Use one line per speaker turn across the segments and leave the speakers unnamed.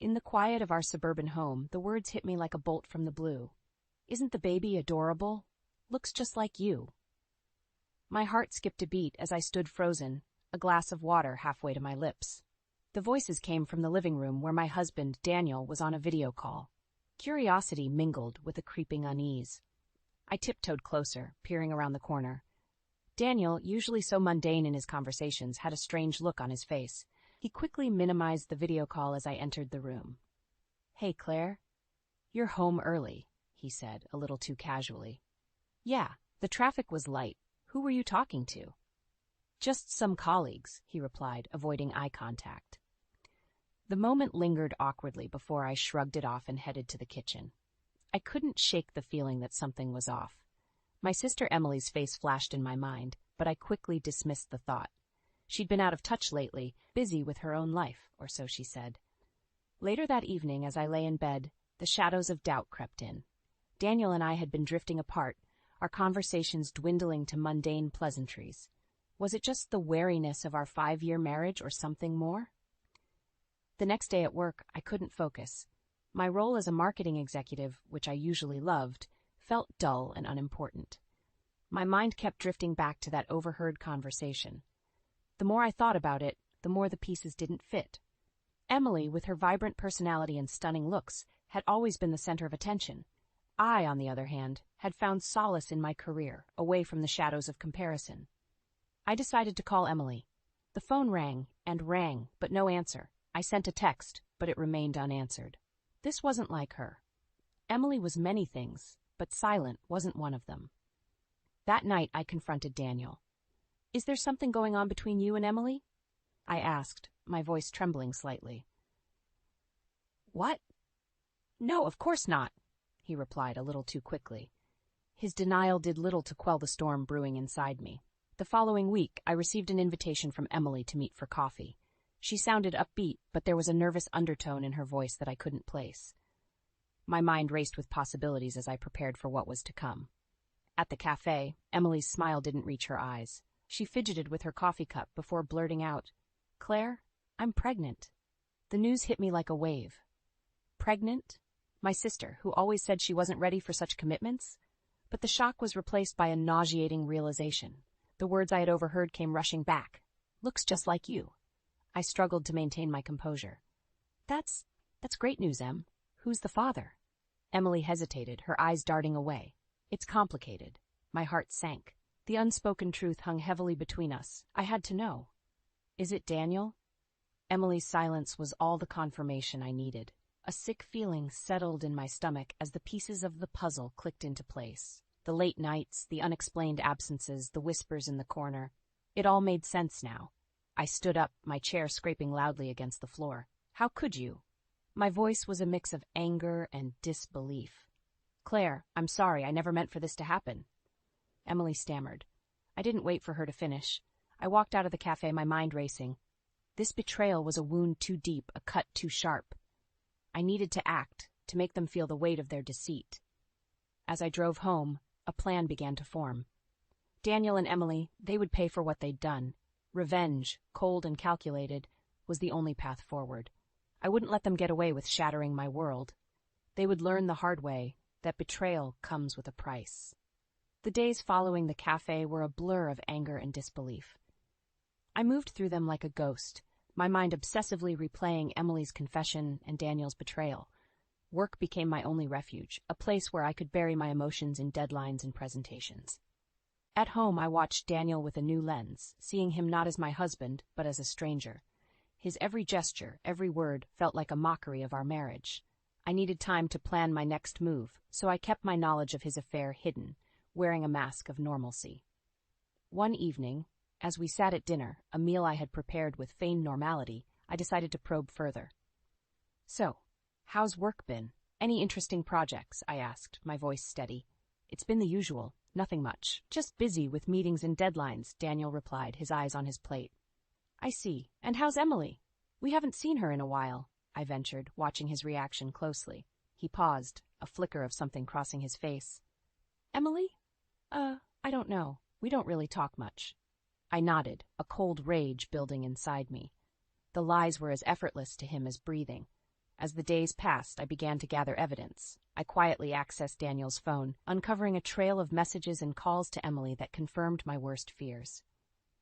In the quiet of our suburban home, the words hit me like a bolt from the blue. Isn't the baby adorable? Looks just like you. My heart skipped a beat as I stood frozen, a glass of water halfway to my lips. The voices came from the living room where my husband, Daniel, was on a video call. Curiosity mingled with a creeping unease. I tiptoed closer, peering around the corner. Daniel, usually so mundane in his conversations, had a strange look on his face. He quickly minimized the video call as I entered the room. "Hey, Claire. You're home early," he said, a little too casually. "Yeah, the traffic was light. Who were you talking to?" "Just some colleagues," he replied, avoiding eye contact. The moment lingered awkwardly before I shrugged it off and headed to the kitchen. I couldn't shake the feeling that something was off. My sister Emily's face flashed in my mind, but I quickly dismissed the thought. She'd been out of touch lately, busy with her own life, or so she said. Later that evening, as I lay in bed, the shadows of doubt crept in. Daniel and I had been drifting apart, our conversations dwindling to mundane pleasantries. Was it just the wariness of our 5-year marriage or something more? The next day at work, I couldn't focus. My role as a marketing executive, which I usually loved, felt dull and unimportant. My mind kept drifting back to that overheard conversation. The more I thought about it, the more the pieces didn't fit. Emily, with her vibrant personality and stunning looks, had always been the center of attention. I, on the other hand, had found solace in my career, away from the shadows of comparison. I decided to call Emily. The phone rang, but no answer. I sent a text, but it remained unanswered. This wasn't like her. Emily was many things, but silent wasn't one of them. That night, I confronted Daniel. "Is there something going on between you and Emily?" I asked, my voice trembling slightly. "What? No, of course not," he replied a little too quickly. His denial did little to quell the storm brewing inside me. The following week, I received an invitation from Emily to meet for coffee. She sounded upbeat, but there was a nervous undertone in her voice that I couldn't place. My mind raced with possibilities as I prepared for what was to come. At the cafe, Emily's smile didn't reach her eyes. She fidgeted with her coffee cup before blurting out, "Claire, I'm pregnant." The news hit me like a wave. Pregnant? My sister, who always said she wasn't ready for such commitments? But the shock was replaced by a nauseating realization. The words I had overheard came rushing back. "Looks just like you." I struggled to maintain my composure. That's great news, Em. Who's the father?" Emily hesitated, her eyes darting away. "It's complicated." My heart sank. The unspoken truth hung heavily between us. I had to know. "Is it Daniel?" Emily's silence was all the confirmation I needed. A sick feeling settled in my stomach as the pieces of the puzzle clicked into place. The late nights, the unexplained absences, the whispers in the corner. It all made sense now. I stood up, my chair scraping loudly against the floor. "How could you?" My voice was a mix of anger and disbelief. "Claire, I'm sorry, I never meant for this to happen." Emily stammered. I didn't wait for her to finish. I walked out of the cafe, my mind racing. This betrayal was a wound too deep, a cut too sharp. I needed to act, to make them feel the weight of their deceit. As I drove home, a plan began to form. Daniel and Emily, they would pay for what they'd done. Revenge, cold and calculated, was the only path forward. I wouldn't let them get away with shattering my world. They would learn the hard way that betrayal comes with a price. The days following the cafe were a blur of anger and disbelief. I moved through them like a ghost, my mind obsessively replaying Emily's confession and Daniel's betrayal. Work became my only refuge, a place where I could bury my emotions in deadlines and presentations. At home, I watched Daniel with a new lens, seeing him not as my husband, but as a stranger. His every gesture, every word, felt like a mockery of our marriage. I needed time to plan my next move, so I kept my knowledge of his affair hidden, wearing a mask of normalcy. One evening, as we sat at dinner, a meal I had prepared with feigned normality, I decided to probe further. "So, how's work been? Any interesting projects?" I asked, my voice steady. "It's been the usual, nothing much. Just busy with meetings and deadlines," Daniel replied, his eyes on his plate. "I see. And how's Emily? We haven't seen her in a while," I ventured, watching his reaction closely. He paused, a flicker of something crossing his face. "Emily? I don't know. We don't really talk much." I nodded, a cold rage building inside me. The lies were as effortless to him as breathing. As the days passed, I began to gather evidence. I quietly accessed Daniel's phone, uncovering a trail of messages and calls to Emily that confirmed my worst fears.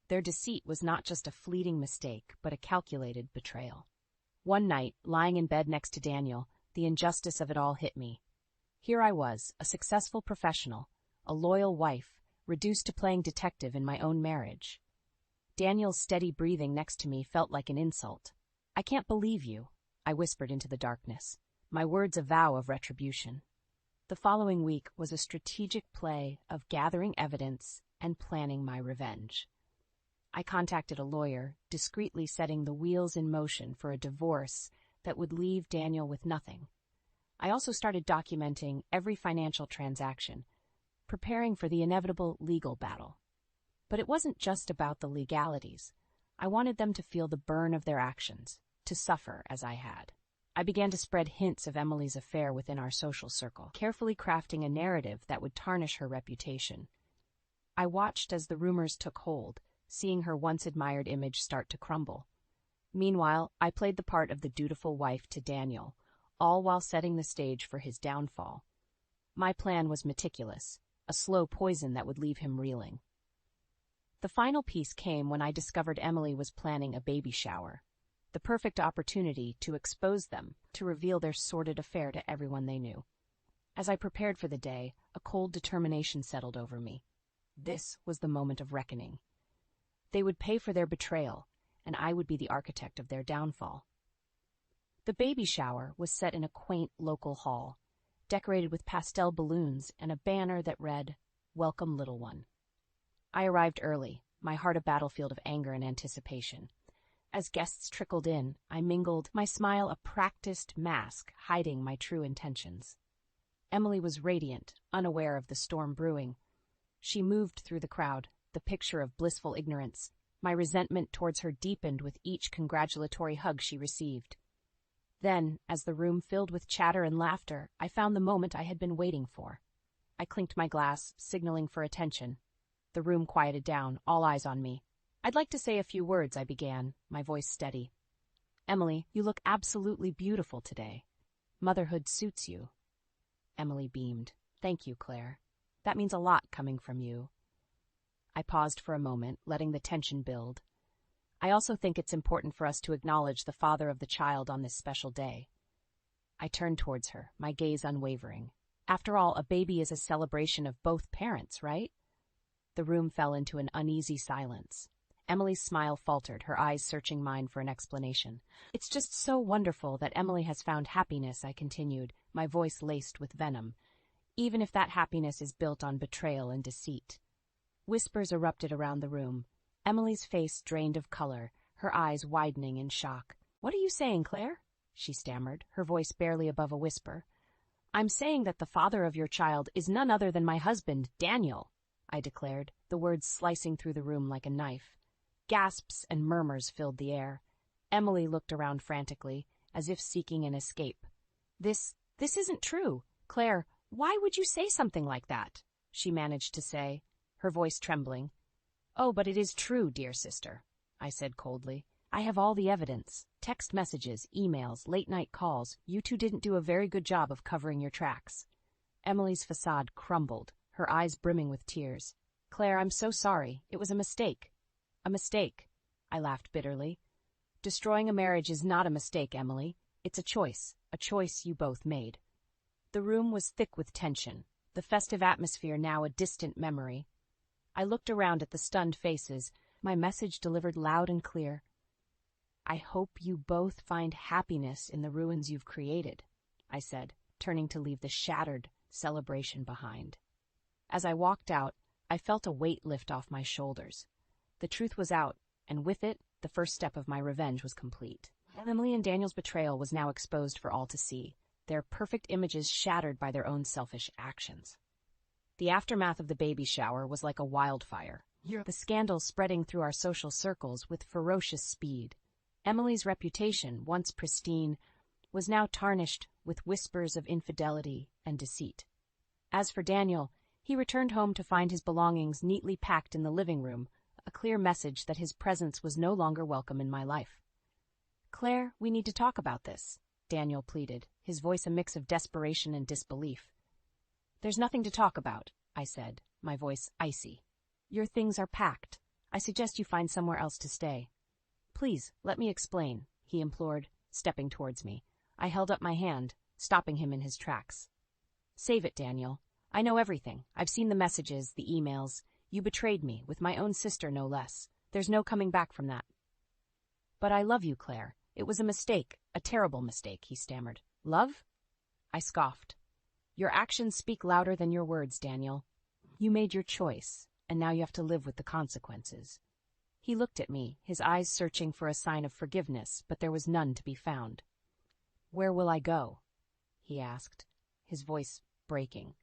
Their deceit was not just a fleeting mistake, but a calculated betrayal. One night, lying in bed next to Daniel, the injustice of it all hit me. Here I was, a successful professional, a loyal wife, reduced to playing detective in my own marriage. Daniel's steady breathing next to me felt like an insult. "I can't believe you," I whispered into the darkness, my words a vow of retribution. The following week was a strategic play of gathering evidence and planning my revenge. I contacted a lawyer, discreetly setting the wheels in motion for a divorce that would leave Daniel with nothing. I also started documenting every financial transaction, preparing for the inevitable legal battle. But it wasn't just about the legalities. I wanted them to feel the burn of their actions, to suffer as I had. I began to spread hints of Emily's affair within our social circle, carefully crafting a narrative that would tarnish her reputation. I watched as the rumors took hold, seeing her once-admired image start to crumble. Meanwhile, I played the part of the dutiful wife to Daniel, all while setting the stage for his downfall. My plan was meticulous, a slow poison that would leave him reeling. The final piece came when I discovered Emily was planning a baby shower, the perfect opportunity to expose them, to reveal their sordid affair to everyone they knew. As I prepared for the day, a cold determination settled over me. This was the moment of reckoning. They would pay for their betrayal, and I would be the architect of their downfall. The baby shower was set in a quaint local hall, decorated with pastel balloons and a banner that read, "Welcome, little one." I arrived early, my heart a battlefield of anger and anticipation. As guests trickled in, I mingled, my smile a practiced mask hiding my true intentions. Emily was radiant, unaware of the storm brewing. She moved through the crowd, the picture of blissful ignorance. My resentment towards her deepened with each congratulatory hug she received. Then, as the room filled with chatter and laughter, I found the moment I had been waiting for. I clinked my glass, signaling for attention. The room quieted down, all eyes on me. "I'd like to say a few words," I began, my voice steady. "Emily, you look absolutely beautiful today. Motherhood suits you." Emily beamed. "Thank you, Claire. That means a lot coming from you." I paused for a moment, letting the tension build. "I also think it's important for us to acknowledge the father of the child on this special day." I turned towards her, my gaze unwavering. After all, a baby is a celebration of both parents, right? The room fell into an uneasy silence. Emily's smile faltered, her eyes searching mine for an explanation. "It's just so wonderful that Emily has found happiness," I continued, my voice laced with venom, "even if that happiness is built on betrayal and deceit." Whispers erupted around the room. Emily's face drained of color, her eyes widening in shock. "What are you saying, Claire?" she stammered, her voice barely above a whisper. "I'm saying that the father of your child is none other than my husband, Daniel," I declared, the words slicing through the room like a knife. Gasps and murmurs filled the air. Emily looked around frantically, as if seeking an escape. This isn't true. Claire, why would you say something like that?" she managed to say, her voice trembling. "Oh, but it is true, dear sister," I said coldly. "I have all the evidence. Text messages, emails, late-night calls. You two didn't do a very good job of covering your tracks." Emily's facade crumbled, her eyes brimming with tears. "Claire, I'm so sorry. It was a mistake." "A mistake," I laughed bitterly. "Destroying a marriage is not a mistake, Emily. It's a choice you both made." The room was thick with tension, the festive atmosphere now a distant memory. I looked around at the stunned faces, my message delivered loud and clear. "I hope you both find happiness in the ruins you've created," I said, turning to leave the shattered celebration behind. As I walked out, I felt a weight lift off my shoulders. The truth was out, and with it, the first step of my revenge was complete. Emily and Daniel's betrayal was now exposed for all to see, their perfect images shattered by their own selfish actions. The aftermath of the baby shower was like a wildfire, the scandal spreading through our social circles with ferocious speed. Emily's reputation, once pristine, was now tarnished with whispers of infidelity and deceit. As for Daniel, he returned home to find his belongings neatly packed in the living room, a clear message that his presence was no longer welcome in my life. "Claire, we need to talk about this," Daniel pleaded, his voice a mix of desperation and disbelief. "There's nothing to talk about," I said, my voice icy. "Your things are packed. I suggest you find somewhere else to stay." "Please, let me explain," he implored, stepping towards me. I held up my hand, stopping him in his tracks. "Save it, Daniel. I know everything. I've seen the messages, the emails. You betrayed me, with my own sister no less. There's no coming back from that." "But I love you, Claire. It was a mistake, a terrible mistake," he stammered. "Love?" I scoffed. "Your actions speak louder than your words, Daniel. You made your choice, and now you have to live with the consequences." He looked at me, his eyes searching for a sign of forgiveness, but there was none to be found. "Where will I go?" he asked, his voice breaking.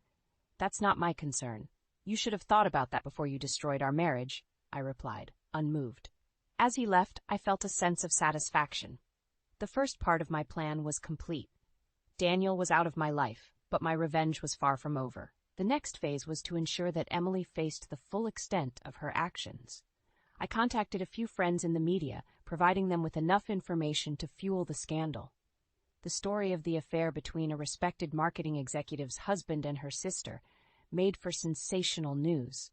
"That's not my concern. You should have thought about that before you destroyed our marriage," I replied, unmoved. As he left, I felt a sense of satisfaction. The first part of my plan was complete. Daniel was out of my life, but my revenge was far from over. The next phase was to ensure that Emily faced the full extent of her actions. I contacted a few friends in the media, providing them with enough information to fuel the scandal. The story of the affair between a respected marketing executive's husband and her sister made for sensational news.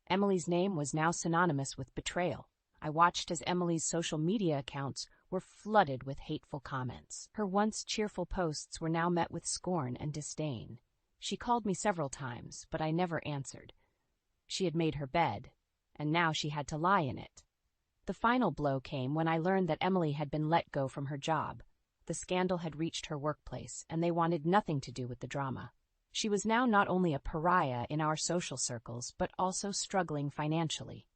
Emily's name was now synonymous with betrayal. I watched as Emily's social media accounts were flooded with hateful comments. Her once cheerful posts were now met with scorn and disdain. She called me several times, but I never answered. She had made her bed, and now she had to lie in it. The final blow came when I learned that Emily had been let go from her job. The scandal had reached her workplace, and they wanted nothing to do with the drama. She was now not only a pariah in our social circles, but also struggling financially.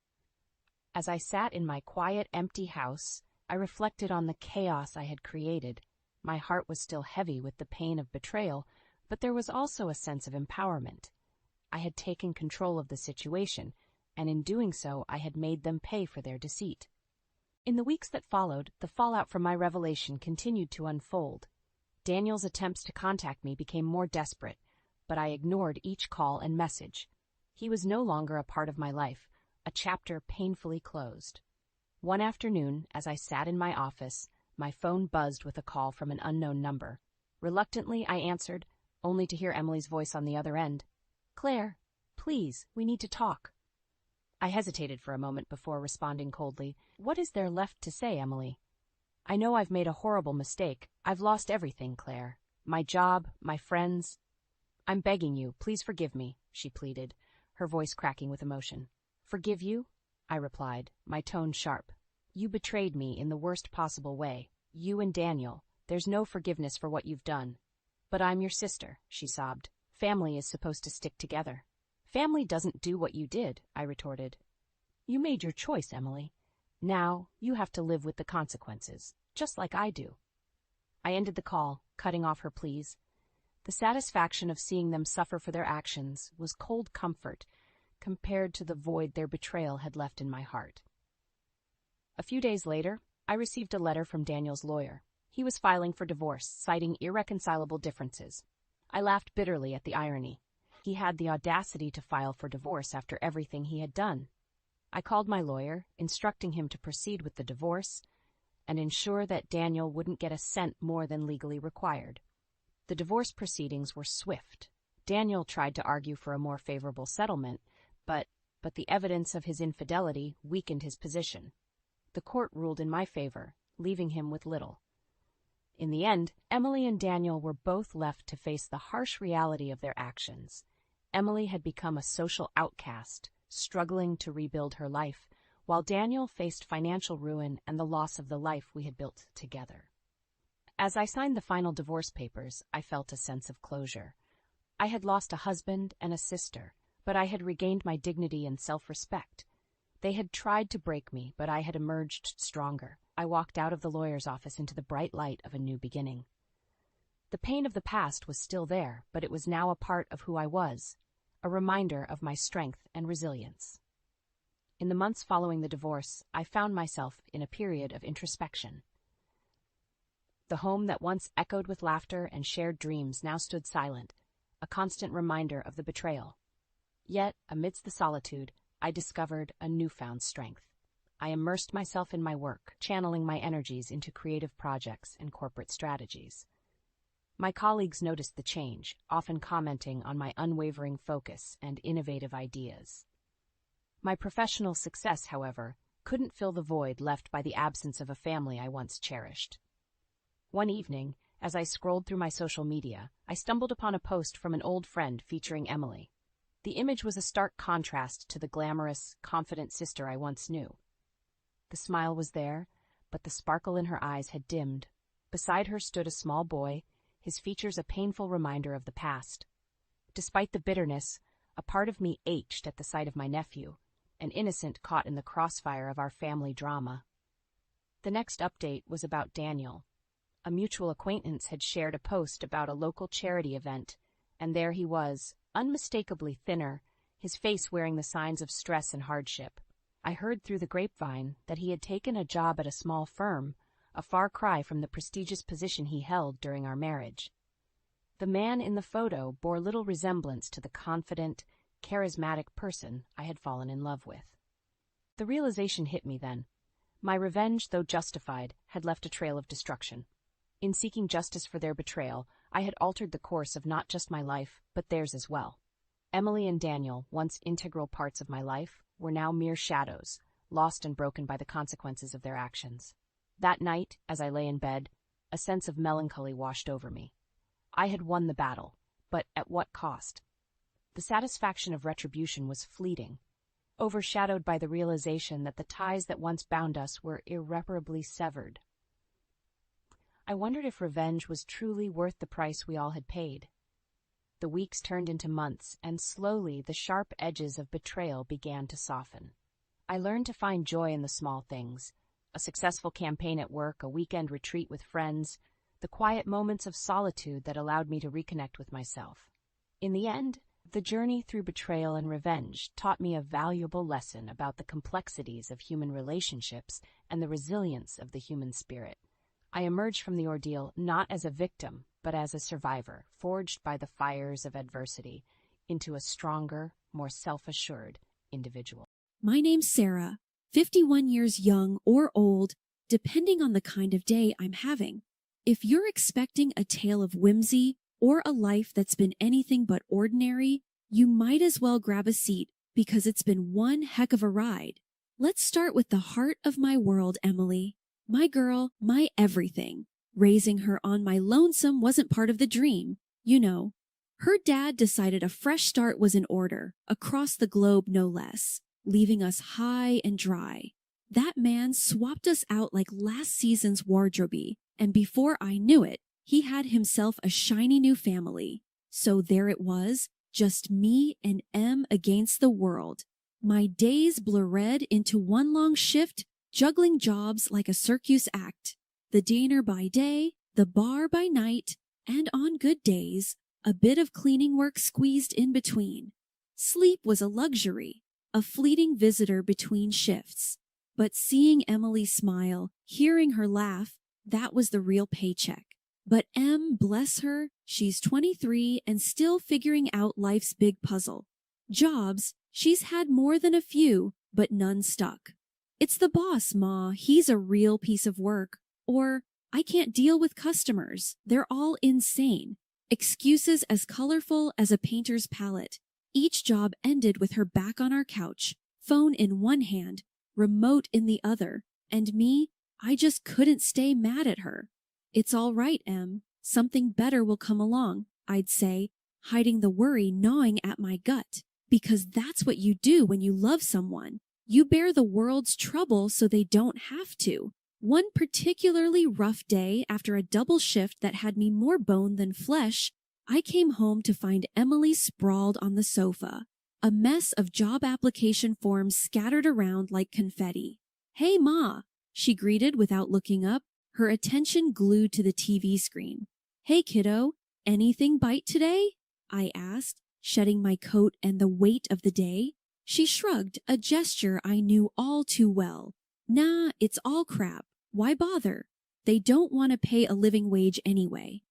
As I sat in my quiet, empty house, I reflected on the chaos I had created. My heart was still heavy with the pain of betrayal, but there was also a sense of empowerment. I had taken control of the situation, and in doing so, I had made them pay for their deceit. In the weeks that followed, the fallout from my revelation continued to unfold. Daniel's attempts to contact me became more desperate, but I ignored each call and message. He was no longer a part of my life, a chapter painfully closed. One afternoon, as I sat in my office, my phone buzzed with a call from an unknown number. Reluctantly, I answered, only to hear Emily's voice on the other end. "Claire, please, we need to talk." I hesitated for a moment before responding coldly. "What is there left to say, Emily?" "I know I've made a horrible mistake. I've lost everything, Claire. My job, my friends. I'm begging you, please forgive me," she pleaded, her voice cracking with emotion. "Forgive you?" I replied, my tone sharp. "You betrayed me in the worst possible way. You and Daniel. There's no forgiveness for what you've done." "But I'm your sister," she sobbed. "Family is supposed to stick together." "Family doesn't do what you did," I retorted. "You made your choice, Emily. Now you have to live with the consequences, just like I do." I ended the call, cutting off her pleas. The satisfaction of seeing them suffer for their actions was cold comfort compared to the void their betrayal had left in my heart. A few days later, I received a letter from Daniel's lawyer. He was filing for divorce, citing irreconcilable differences. I laughed bitterly at the irony. He had the audacity to file for divorce after everything he had done. I called my lawyer, instructing him to proceed with the divorce and ensure that Daniel wouldn't get a cent more than legally required. The divorce proceedings were swift. Daniel tried to argue for a more favorable settlement, but the evidence of his infidelity weakened his position. The court ruled in my favor, leaving him with little. In the end, Emily and Daniel were both left to face the harsh reality of their actions. Emily had become a social outcast, struggling to rebuild her life, while Daniel faced financial ruin and the loss of the life we had built together. As I signed the final divorce papers, I felt a sense of closure. I had lost a husband and a sister, but I had regained my dignity and self-respect. They had tried to break me, but I had emerged stronger. I walked out of the lawyer's office into the bright light of a new beginning. The pain of the past was still there, but it was now a part of who I was, a reminder of my strength and resilience. In the months following the divorce, I found myself in a period of introspection. The home that once echoed with laughter and shared dreams now stood silent, a constant reminder of the betrayal. Yet, amidst the solitude, I discovered a newfound strength. I immersed myself in my work, channeling my energies into creative projects and corporate strategies. My colleagues noticed the change, often commenting on my unwavering focus and innovative ideas. My professional success, however, couldn't fill the void left by the absence of a family I once cherished. One evening, as I scrolled through my social media, I stumbled upon a post from an old friend featuring Emily. The image was a stark contrast to the glamorous, confident sister I once knew. The smile was there, but the sparkle in her eyes had dimmed. Beside her stood a small boy, his features a painful reminder of the past. Despite the bitterness, a part of me ached at the sight of my nephew, an innocent caught in the crossfire of our family drama. The next update was about Daniel. A mutual acquaintance had shared a post about a local charity event, and there he was, unmistakably thinner, his face wearing the signs of stress and hardship. I heard through the grapevine that he had taken a job at a small firm, a far cry from the prestigious position he held during our marriage. The man in the photo bore little resemblance to the confident, charismatic person I had fallen in love with. The realization hit me then. My revenge, though justified, had left a trail of destruction. In seeking justice for their betrayal, I had altered the course of not just my life, but theirs as well. Emily and Daniel, once integral parts of my life, were now mere shadows, lost and broken by the consequences of their actions. That night, as I lay in bed, a sense of melancholy washed over me. I had won the battle, but at what cost? The satisfaction of retribution was fleeting, overshadowed by the realization that the ties that once bound us were irreparably severed. I wondered if revenge was truly worth the price we all had paid. The weeks turned into months, and slowly the sharp edges of betrayal began to soften. I learned to find joy in the small things: a successful campaign at work, a weekend retreat with friends, the quiet moments of solitude that allowed me to reconnect with myself. In the end, the journey through betrayal and revenge taught me a valuable lesson about the complexities of human relationships and the resilience of the human spirit. I emerged from the ordeal not as a victim, but as a survivor, forged by the fires of adversity into a stronger, more self-assured individual.
My name's Sarah, 51 years young or old, depending on the kind of day I'm having. If you're expecting a tale of whimsy or a life that's been anything but ordinary, you might as well grab a seat because it's been one heck of a ride. Let's start with the heart of my world, Emily. My girl, my everything. Raising her on my lonesome wasn't part of the dream, you know. Her dad decided a fresh start was in order, across the globe no less, leaving us high and dry. That man swapped us out like last season's wardrobe, and before I knew it, he had himself a shiny new family. So there it was, just me and Em against the world. My days blurred into one long shift, juggling jobs like a circus act. The diner by day, the bar by night, and on good days, a bit of cleaning work squeezed in between. Sleep was a luxury, a fleeting visitor between shifts. But seeing Emily smile, hearing her laugh, that was the real paycheck. But Em, bless her, she's 23 and still figuring out life's big puzzle. Jobs, she's had more than a few, but none stuck. It's the boss, Ma, he's a real piece of work. Or, I can't deal with customers, they're all insane. Excuses as colorful as a painter's palette. Each job ended with her back on our couch, phone in one hand, remote in the other, and me, I just couldn't stay mad at her. It's all right, Em. Something better will come along, I'd say, hiding the worry gnawing at my gut. Because that's what you do when you love someone. You bear the world's trouble so they don't have to. One particularly rough day, after a double shift that had me more bone than flesh, I came home to find Emily sprawled on the sofa, a mess of job application forms scattered around like confetti. "Hey, Ma," she greeted without looking up, her attention glued to the TV screen. "Hey, kiddo, anything bite today?" I asked, shedding my coat and the weight of the day. She shrugged, a gesture I knew all too well. "Nah, it's all crap. Why bother? They don't want to pay a living wage anyway."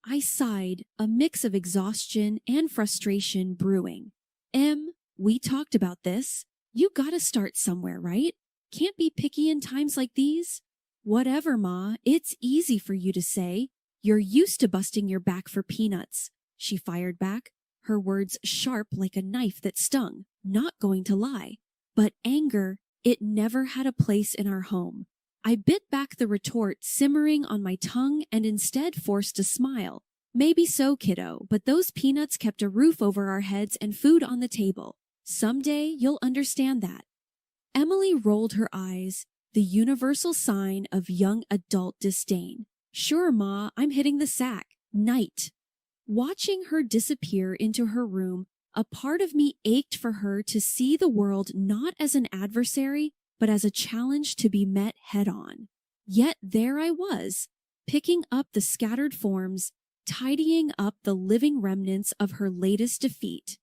I sighed, a mix of exhaustion and frustration brewing. "Em, we talked about this. You gotta start somewhere, right? Can't be picky in times like these? Whatever, Ma. It's easy for you to say. You're used to busting your back for peanuts, she fired back, her words sharp like a knife that stung. Not going to lie. But anger, it never had a place in our home. I bit back the retort simmering on my tongue and instead forced a smile. Maybe so, kiddo, but those peanuts kept a roof over our heads and food on the table. Someday you'll understand that. Emily rolled her eyes, the universal sign of young adult disdain. Sure, Ma, I'm hitting the sack. Night. Watching her disappear into her room, a part of me ached for her to see the world not as an adversary, but as a challenge to be met head-on. Yet there I was, picking up the scattered forms, tidying up the living remnants of her latest defeat.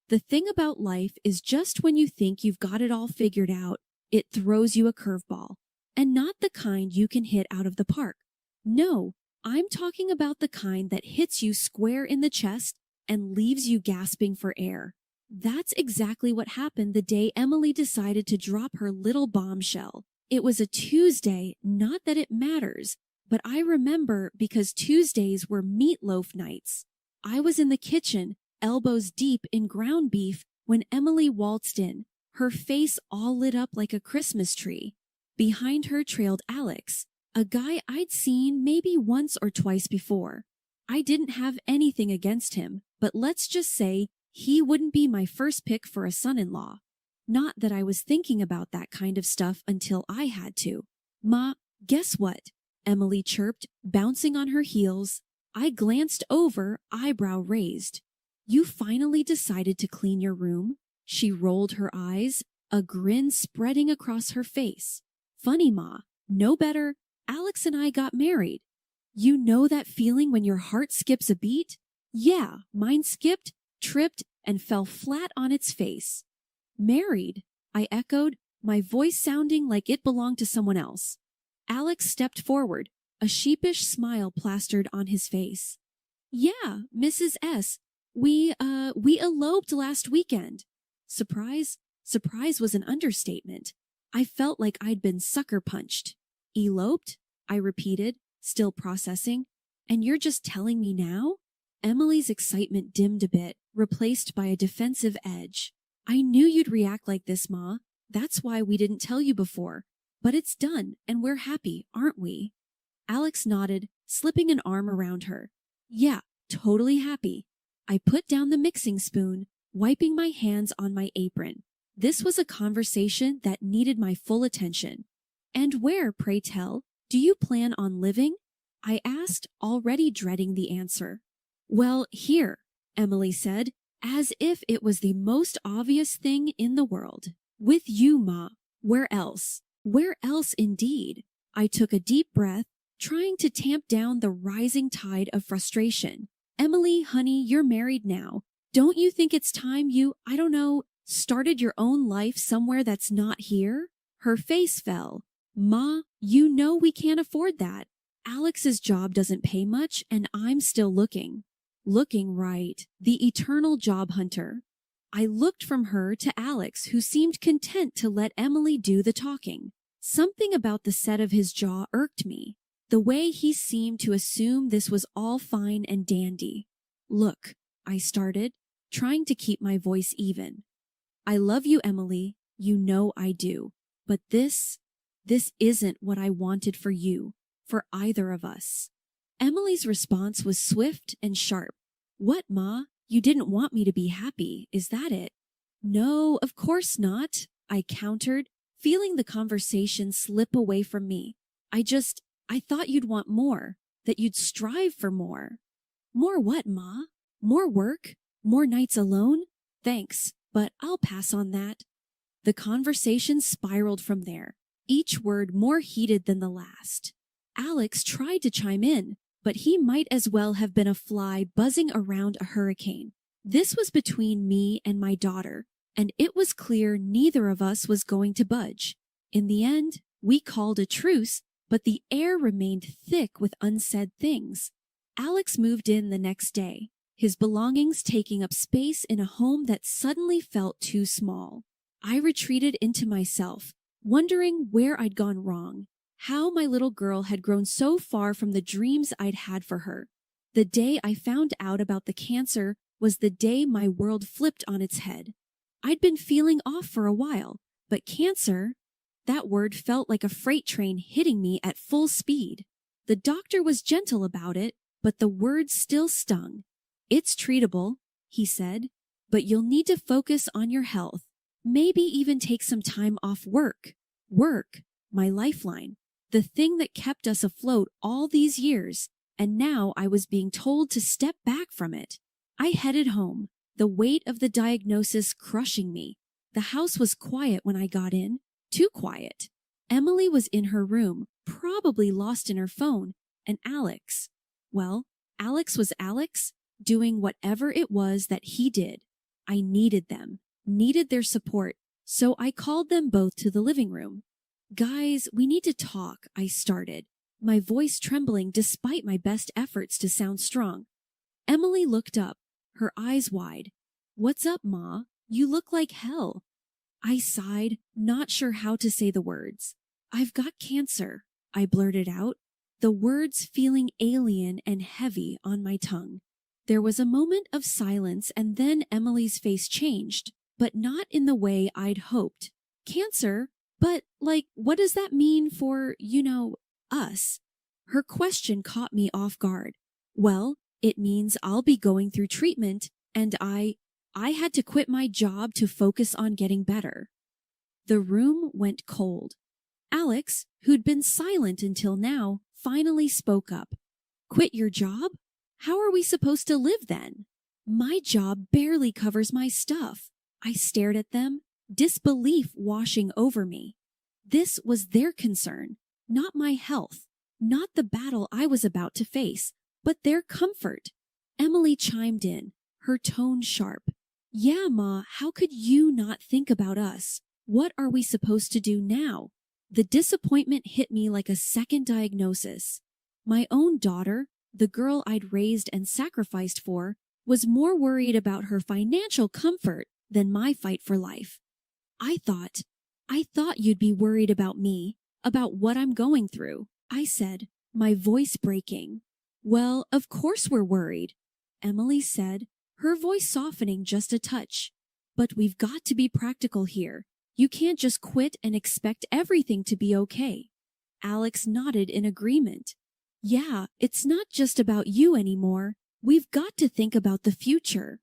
The thing about life is just when you think you've got it all figured out, it throws you a curveball, and not the kind you can hit out of the park. No, I'm talking about the kind that hits you square in the chest and leaves you gasping for air. That's exactly what happened the day Emily decided to drop her little bombshell. It was a Tuesday, not that it matters, but I remember because Tuesdays were meatloaf nights. I was in the kitchen, elbows deep in ground beef, when Emily waltzed in, her face all lit up like a Christmas tree. Behind her trailed Alex, a guy I'd seen maybe once or twice before. I didn't have anything against him, but let's just say he wouldn't be my first pick for a son-in-law. Not that I was thinking about that kind of stuff until I had to. Ma, guess what? Emily chirped, bouncing on her heels. I glanced over, eyebrow raised. You finally decided to clean your room? She rolled her eyes, a grin spreading across her face. Funny, Ma. No better. Alex and I got married. You know that feeling when your heart skips a beat? Yeah, mine skipped, tripped, and fell flat on its face. Married, I echoed, my voice sounding like it belonged to someone else. Alex stepped forward, a sheepish smile plastered on his face. Yeah, Mrs. S. We eloped last weekend. Surprise? Surprise was an understatement. I felt like I'd been sucker punched. Eloped? I repeated, still processing. And you're just telling me now? Emily's excitement dimmed a bit, replaced by a defensive edge. I knew you'd react like this, Ma. That's why we didn't tell you before. But it's done, and we're happy, aren't we? Alex nodded, slipping an arm around her. Yeah, totally happy. I put down the mixing spoon, wiping my hands on my apron. This was a conversation that needed my full attention. And where, pray tell, do you plan on living? I asked, already dreading the answer. Well, here, Emily said, as if it was the most obvious thing in the world. With you, Ma. Where else? Where else indeed? I took a deep breath, trying to tamp down the rising tide of frustration. Emily, honey, you're married now. Don't you think it's time you, started your own life somewhere that's not here? Her face fell. Ma, you know we can't afford that. Alex's job doesn't pay much, and I'm still looking. Looking, right. The eternal job hunter. I looked from her to Alex, who seemed content to let Emily do the talking. Something about the set of his jaw irked me. The way he seemed to assume this was all fine and dandy. Look, I started, trying to keep my voice even. I love you, Emily. You know I do. But this isn't what I wanted for you, for either of us. Emily's response was swift and sharp. What, Ma? You didn't want me to be happy, is that it? No, of course not, I countered, feeling the conversation slip away from me. I thought you'd want more, that you'd strive for more. More what, Ma? More work? More nights alone? Thanks, but I'll pass on that. The conversation spiraled from there, each word more heated than the last. Alex tried to chime in, but he might as well have been a fly buzzing around a hurricane. This was between me and my daughter, and it was clear neither of us was going to budge. In the end, we called a truce, but the air remained thick with unsaid things. Alex moved in the next day, his belongings taking up space in a home that suddenly felt too small. I retreated into myself, wondering where I'd gone wrong, how my little girl had grown so far from the dreams I'd had for her. The day I found out about the cancer was the day my world flipped on its head. I'd been feeling off for a while, but cancer, that word felt like a freight train hitting me at full speed. The doctor was gentle about it, but the words still stung. "It's treatable," he said, "but you'll need to focus on your health. Maybe even take some time off work." Work, my lifeline, the thing that kept us afloat all these years, and now I was being told to step back from it. I headed home, the weight of the diagnosis crushing me. The house was quiet when I got in, too quiet. Emily was in her room, probably lost in her phone, and Alex. Well, Alex was Alex, doing whatever it was that he did. I needed them, needed their support, so I called them both to the living room. "Guys, we need to talk," I started, my voice trembling despite my best efforts to sound strong. Emily looked up, her eyes wide. "What's up, Ma? You look like hell." I sighed, not sure how to say the words. "I've got cancer," I blurted out, the words feeling alien and heavy on my tongue. There was a moment of silence, and then Emily's face changed, but not in the way I'd hoped. "Cancer? But, what does that mean for, us?" Her question caught me off guard. "Well, it means I'll be going through treatment, and I had to quit my job to focus on getting better." The room went cold. Alex, who'd been silent until now, finally spoke up. "Quit your job? How are we supposed to live then? My job barely covers my stuff." I stared at them, disbelief washing over me. This was their concern, not my health, not the battle I was about to face, but their comfort. Emily chimed in, her tone sharp. "Yeah, Ma, how could you not think about us? What are we supposed to do now?" The disappointment hit me like a second diagnosis. My own daughter, the girl I'd raised and sacrificed for, was more worried about her financial comfort than my fight for life. I thought you'd be worried about me, about what I'm going through," I said, my voice breaking. "Well, of course we're worried," Emily said, her voice softening just a touch. "But we've got to be practical here. You can't just quit and expect everything to be okay." Alex nodded in agreement. "Yeah, it's not just about you anymore. We've got to think about the future."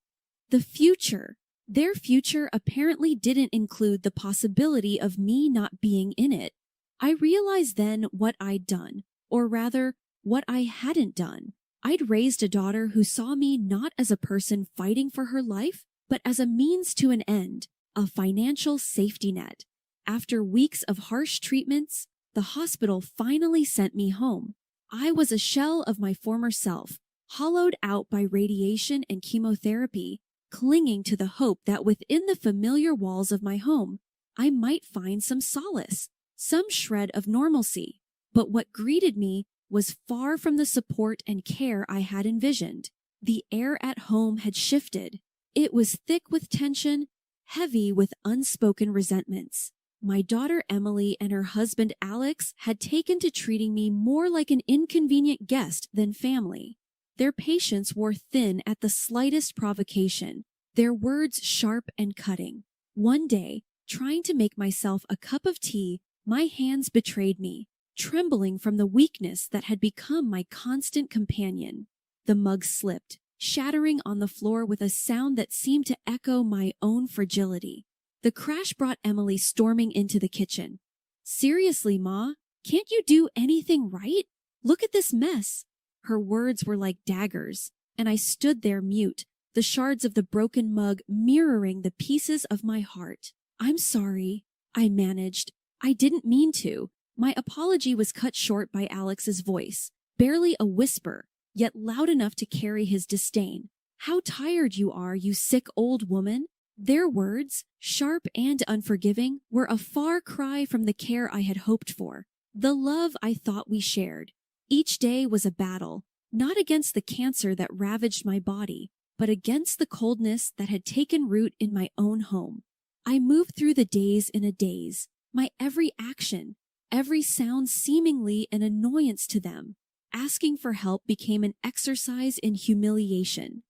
The future. Their future apparently didn't include the possibility of me not being in it. I realized then what I'd done, or rather, what I hadn't done. I'd raised a daughter who saw me not as a person fighting for her life, but as a means to an end, a financial safety net. After weeks of harsh treatments, the hospital finally sent me home. I was a shell of my former self, hollowed out by radiation and chemotherapy, clinging to the hope that within the familiar walls of my home, I might find some solace, some shred of normalcy. But what greeted me was far from the support and care I had envisioned. The air at home had shifted. It was thick with tension, heavy with unspoken resentments. My daughter Emily and her husband Alex had taken to treating me more like an inconvenient guest than family. Their patience wore thin at the slightest provocation, their words sharp and cutting. One day, trying to make myself a cup of tea, my hands betrayed me, trembling from the weakness that had become my constant companion. The mug slipped, shattering on the floor with a sound that seemed to echo my own fragility. The crash brought Emily storming into the kitchen. "Seriously, Ma, can't you do anything right? Look at this mess." Her words were like daggers, and I stood there mute, the shards of the broken mug mirroring the pieces of my heart. "I'm sorry," I managed. "I didn't mean to." My apology was cut short by Alex's voice, barely a whisper, yet loud enough to carry his disdain. "How tired you are, you sick old woman." Their words, sharp and unforgiving, were a far cry from the care I had hoped for, the love I thought we shared. Each day was a battle, not against the cancer that ravaged my body, but against the coldness that had taken root in my own home. I moved through the days in a daze, My every action, every sound seemingly an annoyance to them. Asking for help became an exercise in humiliation.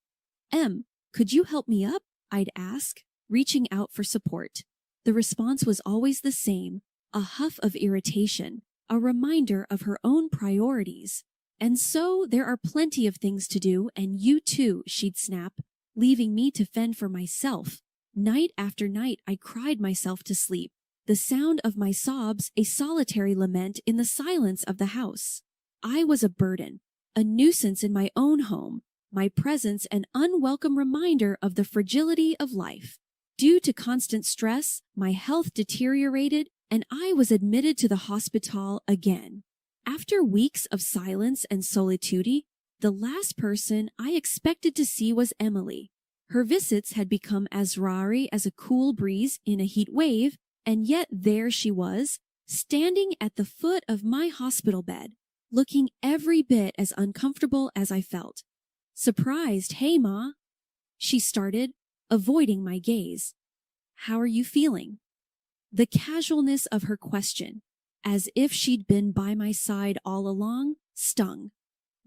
Could you help me up? I'd ask, reaching out for support. The response was always the same, a huff of irritation, a reminder of her own priorities. And so there are plenty of things to do, and you too, she'd snap, leaving me to fend for myself. Night after night, I cried myself to sleep, the sound of my sobs a solitary lament in the silence of the house. I was a burden, a nuisance in my own home, my presence an unwelcome reminder of the fragility of life. Due to constant stress, my health deteriorated, and I was admitted to the hospital again. After weeks of silence and solitude, the last person I expected to see was Emily. Her visits had become as rare as a cool breeze in a heat wave, and yet there she was, standing at the foot of my hospital bed, looking every bit as uncomfortable as I felt. Surprised, "Hey, Ma," she started, avoiding my gaze. "How are you feeling?" The casualness of her question, as if she'd been by my side all along, stung.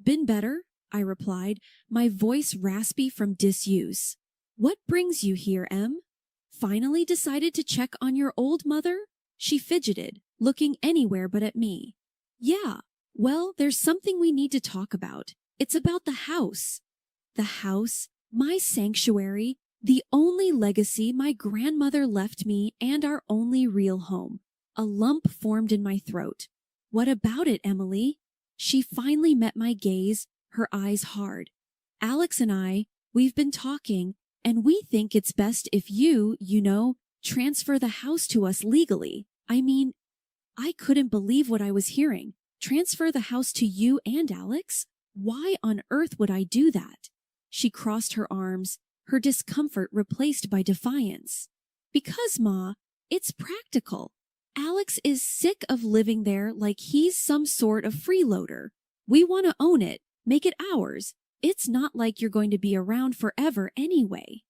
"Been better," I replied, my voice raspy from disuse. "What brings you here, Em? Finally decided to check on your old mother?" She fidgeted, looking anywhere but at me. "Yeah, well, there's something we need to talk about. It's about the house." The house, my sanctuary, the only legacy my grandmother left me and our only real home. A lump formed in my throat. "What about it, Emily?" She finally met my gaze, her eyes hard. "Alex and we've been talking, and we think it's best if you transfer the house to us legally. I mean," I couldn't believe what I was hearing. "Transfer the house to you and Alex? Why on earth would I do that?" She crossed her arms, her discomfort replaced by defiance. "Because, Ma, it's practical. Alex is sick of living there like he's some sort of freeloader. We want to own it, make it ours. It's not like you're going to be around forever anyway."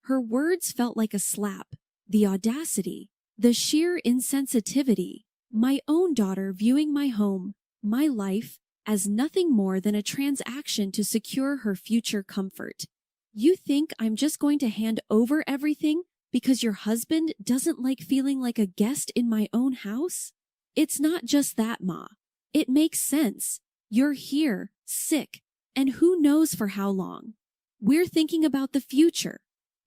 Her words felt like a slap. The audacity, the sheer insensitivity. My own daughter viewing my home, my life, as nothing more than a transaction to secure her future comfort. "You think I'm just going to hand over everything because your husband doesn't like feeling like a guest in my own house? It's not just that, Ma. It makes sense. You're here, sick, and who knows for how long. We're thinking about the future,"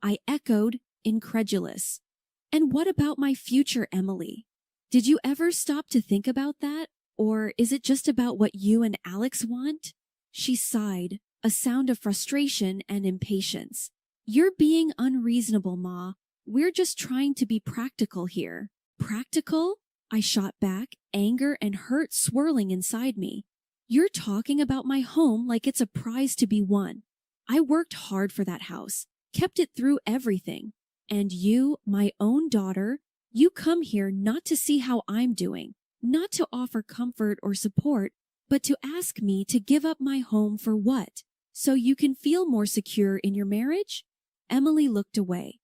I echoed, incredulous. "And what about my future, Emily? Did you ever stop to think about that? Or is it just about what you and Alex want?" She sighed, a sound of frustration and impatience. "You're being unreasonable, Ma. We're just trying to be practical here." "Practical?" I shot back, anger and hurt swirling inside me. "You're talking about my home like it's a prize to be won. I worked hard for that house, kept it through everything. And you, my own daughter, you come here not to see how I'm doing, not to offer comfort or support, but to ask me to give up my home for what? So you can feel more secure in your marriage?" Emily looked away.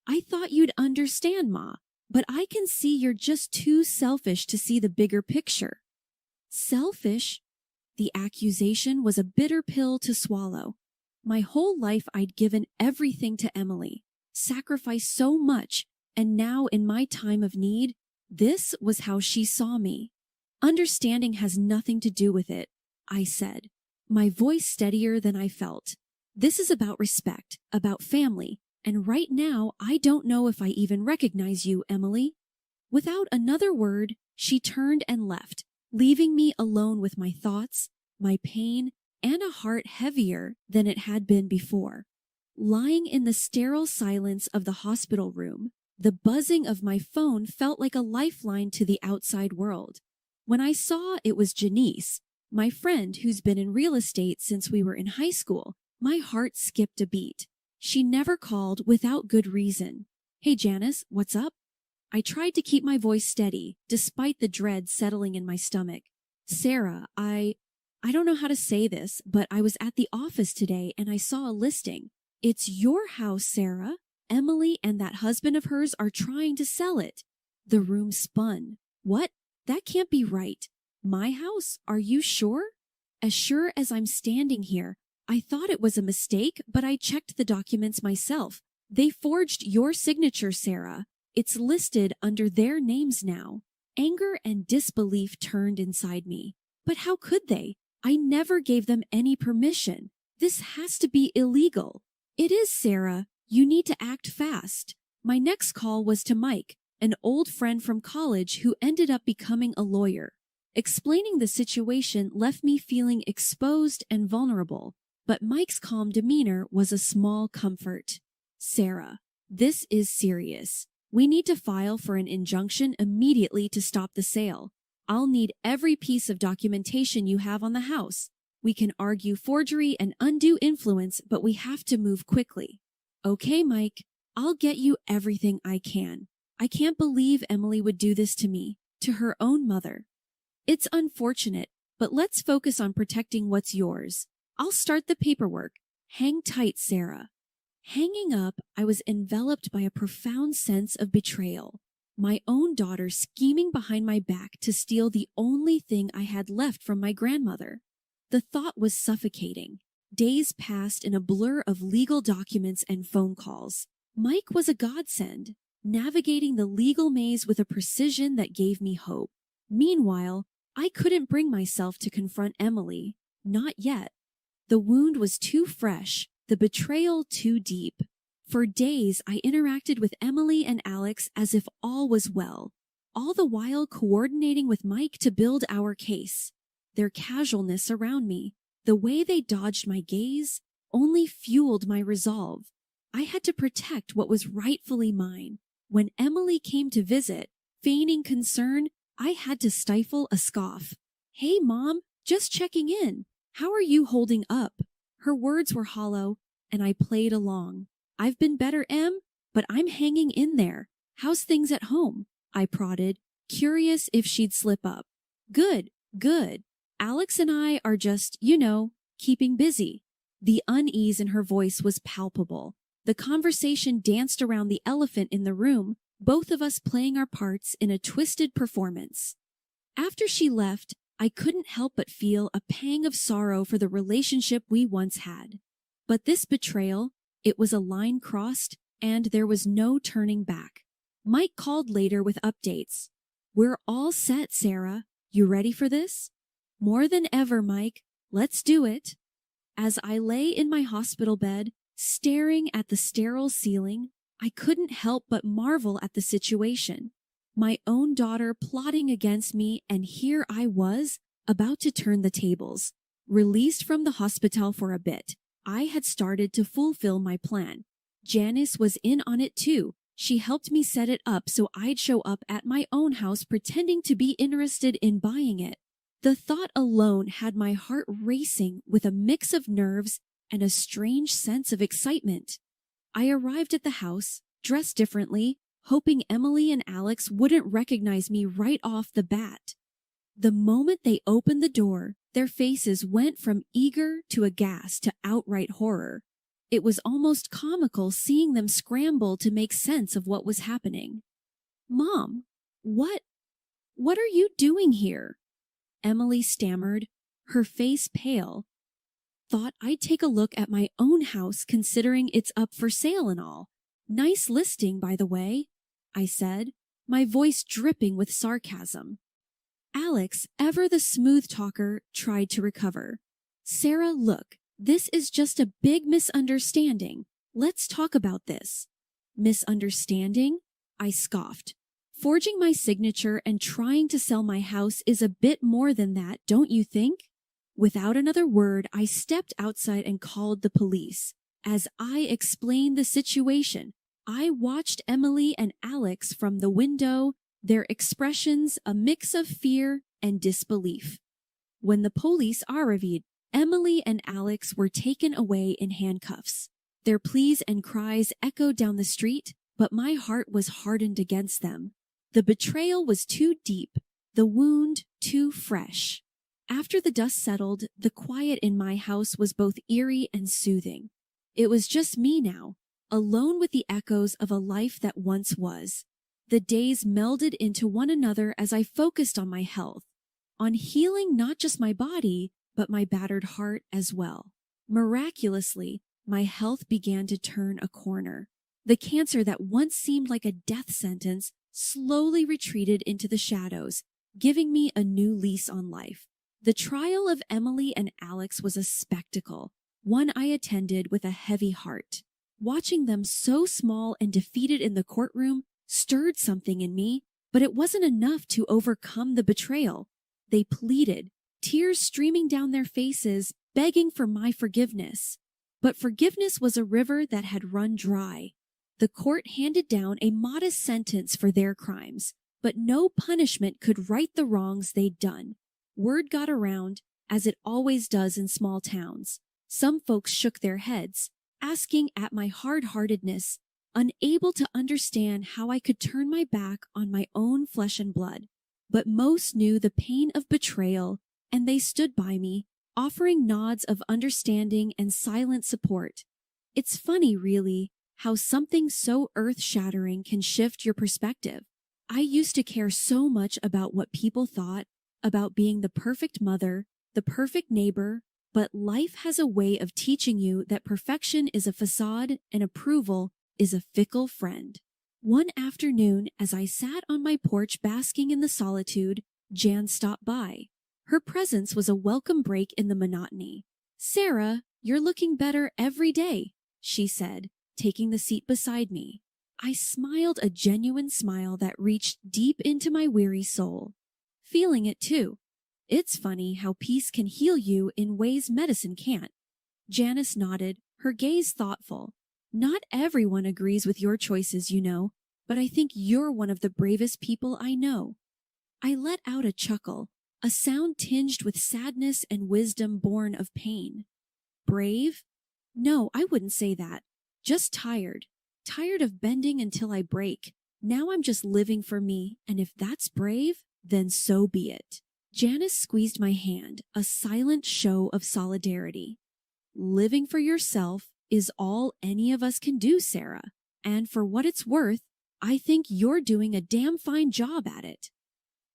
"I thought you'd understand, Ma, but I can see you're just too selfish to see the bigger picture." Selfish? The accusation was a bitter pill to swallow. My whole life I'd given everything to Emily, sacrificed so much, and now in my time of need, this was how she saw me. "Understanding has nothing to do with it," I said, my voice steadier than I felt. "This is about respect, about family, and right now I don't know if I even recognize you, Emily." Without another word, she turned and left, leaving me alone with my thoughts, my pain, and a heart heavier than it had been before. Lying in the sterile silence of the hospital room, the buzzing of my phone felt like a lifeline to the outside world. When I saw it was Janice, my friend who's been in real estate since we were in high school, my heart skipped a beat. She never called without good reason. "Hey, Janice, what's up?" I tried to keep my voice steady, despite the dread settling in my stomach. "Sarah, I don't know how to say this, but I was at the office today and I saw a listing. It's your house, Sarah. Emily and that husband of hers are trying to sell it. The room spun. What? That can't be right. My house? Are you sure? As sure as I'm standing here. I thought it was a mistake, but I checked the documents myself. They forged your signature, Sarah. It's listed under their names now. Anger and disbelief turned inside me. But how could they? I never gave them any permission. This has to be illegal. It is, Sarah. You need to act fast. My next call was to Mike, an old friend from college who ended up becoming a lawyer. Explaining the situation left me feeling exposed and vulnerable, but Mike's calm demeanor was a small comfort. Sarah, this is serious. We need to file for an injunction immediately to stop the sale. I'll need every piece of documentation you have on the house. We can argue forgery and undue influence, but we have to move quickly. Okay, Mike, I'll get you everything I can. I can't believe Emily would do this to me, to her own mother. It's unfortunate, but let's focus on protecting what's yours. I'll start the paperwork. Hang tight, Sarah. Hanging up, I was enveloped by a profound sense of betrayal. My own daughter scheming behind my back to steal the only thing I had left from my grandmother. The thought was suffocating. Days passed in a blur of legal documents and phone calls. Mike was a godsend, navigating the legal maze with a precision that gave me hope. Meanwhile, I couldn't bring myself to confront Emily. Not yet. The wound was too fresh, the betrayal too deep. For days, I interacted with Emily and Alex as if all was well, all the while coordinating with Mike to build our case. Their casualness around me, the way they dodged my gaze, only fueled my resolve. I had to protect what was rightfully mine. When Emily came to visit, feigning concern, I had to stifle a scoff. "Hey, Mom, just checking in. How are you holding up?" Her words were hollow, and I played along. "I've been better, Em, but I'm hanging in there. How's things at home?" I prodded, curious if she'd slip up. Good. Alex and I are just, keeping busy." The unease in her voice was palpable. The conversation danced around the elephant in the room, both of us playing our parts in a twisted performance. After she left, I couldn't help but feel a pang of sorrow for the relationship we once had. But this betrayal, it was a line crossed, and there was no turning back. Mike called later with updates. "We're all set, Sarah. You ready for this?" "More than ever, Mike. Let's do it." As I lay in my hospital bed, staring at the sterile ceiling, I couldn't help but marvel at the situation. My own daughter plotting against me, and here I was, about to turn the tables. Released from the hospital for a bit, I had started to fulfill my plan. Janice was in on it too. She helped me set it up so I'd show up at my own house pretending to be interested in buying it. The thought alone had my heart racing with a mix of nerves and a strange sense of excitement. I arrived at the house, dressed differently, hoping Emily and Alex wouldn't recognize me right off the bat. The moment they opened the door, their faces went from eager to aghast to outright horror. It was almost comical seeing them scramble to make sense of what was happening. "Mom, what are you doing here?" Emily stammered, her face pale. "Thought I'd take a look at my own house considering it's up for sale and all. Nice listing, by the way," I said, my voice dripping with sarcasm. Alex, ever the smooth talker, tried to recover. "Sarah, look, this is just a big misunderstanding. Let's talk about this." "Misunderstanding?" I scoffed. "Forging my signature and trying to sell my house is a bit more than that, don't you think?" Without another word, I stepped outside and called the police. As I explained the situation, I watched Emily and Alex from the window, their expressions a mix of fear and disbelief. When the police arrived, Emily and Alex were taken away in handcuffs. Their pleas and cries echoed down the street, but my heart was hardened against them. The betrayal was too deep, the wound too fresh. After the dust settled, the quiet in my house was both eerie and soothing. It was just me now, alone with the echoes of a life that once was. The days melded into one another as I focused on my health, on healing not just my body, but my battered heart as well. Miraculously, my health began to turn a corner. The cancer that once seemed like a death sentence slowly retreated into the shadows, giving me a new lease on life. The trial of Emily and Alex was a spectacle, one I attended with a heavy heart. Watching them so small and defeated in the courtroom stirred something in me, but it wasn't enough to overcome the betrayal. They pleaded, tears streaming down their faces, begging for my forgiveness. But forgiveness was a river that had run dry. The court handed down a modest sentence for their crimes, but no punishment could right the wrongs they'd done. Word got around, as it always does in small towns. Some folks shook their heads, asking at my hard-heartedness, unable to understand how I could turn my back on my own flesh and blood. But most knew the pain of betrayal, and they stood by me, offering nods of understanding and silent support. It's funny, really, how something so earth-shattering can shift your perspective. I used to care so much about what people thought, about being the perfect mother, the perfect neighbor, but life has a way of teaching you that perfection is a facade and approval is a fickle friend. One afternoon, as I sat on my porch basking in the solitude, Jan stopped by. Her presence was a welcome break in the monotony. "Sarah, you're looking better every day," she said, taking the seat beside me. I smiled a genuine smile that reached deep into my weary soul. Feeling it too. It's funny how peace can heal you in ways medicine can't. Janice nodded, her gaze thoughtful. "Not everyone agrees with your choices, you know, but I think you're one of the bravest people I know." I let out a chuckle, a sound tinged with sadness and wisdom born of pain. Brave? No, I wouldn't say that. Just tired. Tired of bending until I break. Now I'm just living for me, and if that's brave, then so be it. Janice squeezed my hand, a silent show of solidarity. Living for yourself is all any of us can do, Sarah. And for what it's worth, I think you're doing a damn fine job at it.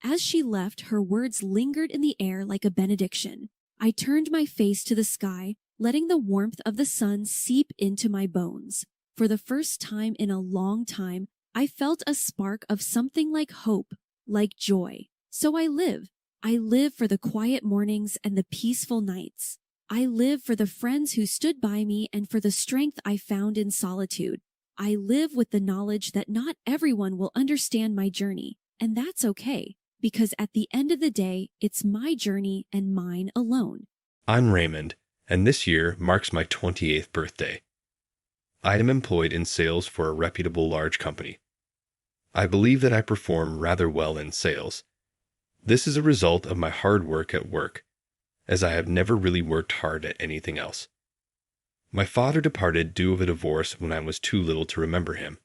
As she left, her words lingered in the air like a benediction. I turned my face to the sky, letting the warmth of the sun seep into my bones. For the first time in a long time, I felt a spark of something like hope, like joy. So I live. I live for the quiet mornings and the peaceful nights. I live for the friends who stood by me and for the strength I found in solitude. I live with the knowledge that not everyone will understand my journey, and that's okay, because at the end of the day, it's my journey and mine alone.
I'm Raymond, and this year marks my 28th birthday. I am employed in sales for a reputable large company. I believe that I perform rather well in sales. This is a result of my hard work at work, as I have never really worked hard at anything else. My father departed due of a divorce when I was too little to remember him,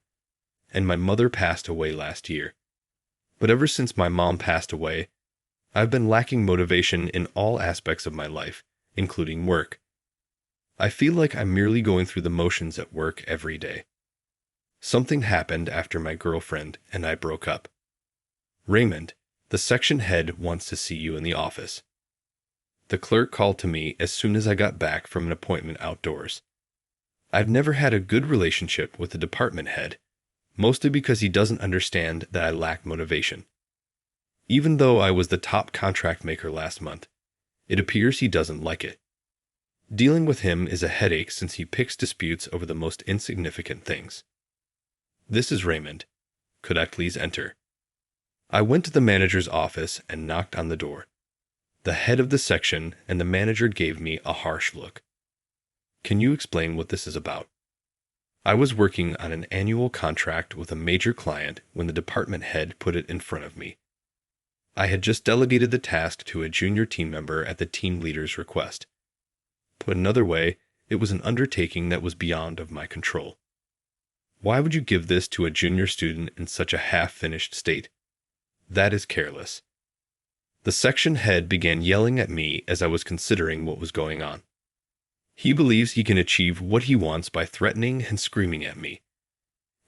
and my mother passed away last year. But ever since my mom passed away, I've been lacking motivation in all aspects of my life, including work. I feel like I'm merely going through the motions at work every day. Something happened after my girlfriend and I broke up. "Raymond, the section head wants to see you in the office." The clerk called to me as soon as I got back from an appointment outdoors. I've never had a good relationship with the department head, mostly because he doesn't understand that I lack motivation. Even though I was the top contract maker last month, it appears he doesn't like it. Dealing with him is a headache since he picks disputes over the most insignificant things. "This is Raymond. Could I please enter?" I went to the manager's office and knocked on the door. The head of the section and the manager gave me a harsh look. "Can you explain what this is about?" I was working on an annual contract with a major client when the department head put it in front of me. I had just delegated the task to a junior team member at the team leader's request. Put another way, it was an undertaking that was beyond of my control. Why would you give this to a junior student in such a half-finished state? That is careless. The section head began yelling at me as I was considering what was going on. He believes he can achieve what he wants by threatening and screaming at me.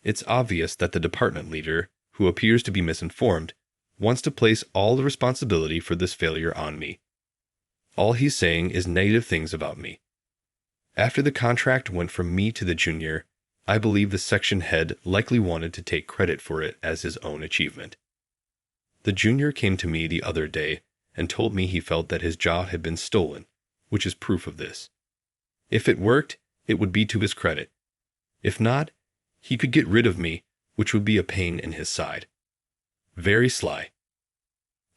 It's obvious that the department leader, who appears to be misinformed, wants to place all the responsibility for this failure on me. All he's saying is negative things about me. After the contract went from me to the junior, I believe the section head likely wanted to take credit for it as his own achievement. The junior came to me the other day and told me he felt that his job had been stolen, which is proof of this. If it worked, it would be to his credit. If not, he could get rid of me, which would be a pain in his side. Very sly.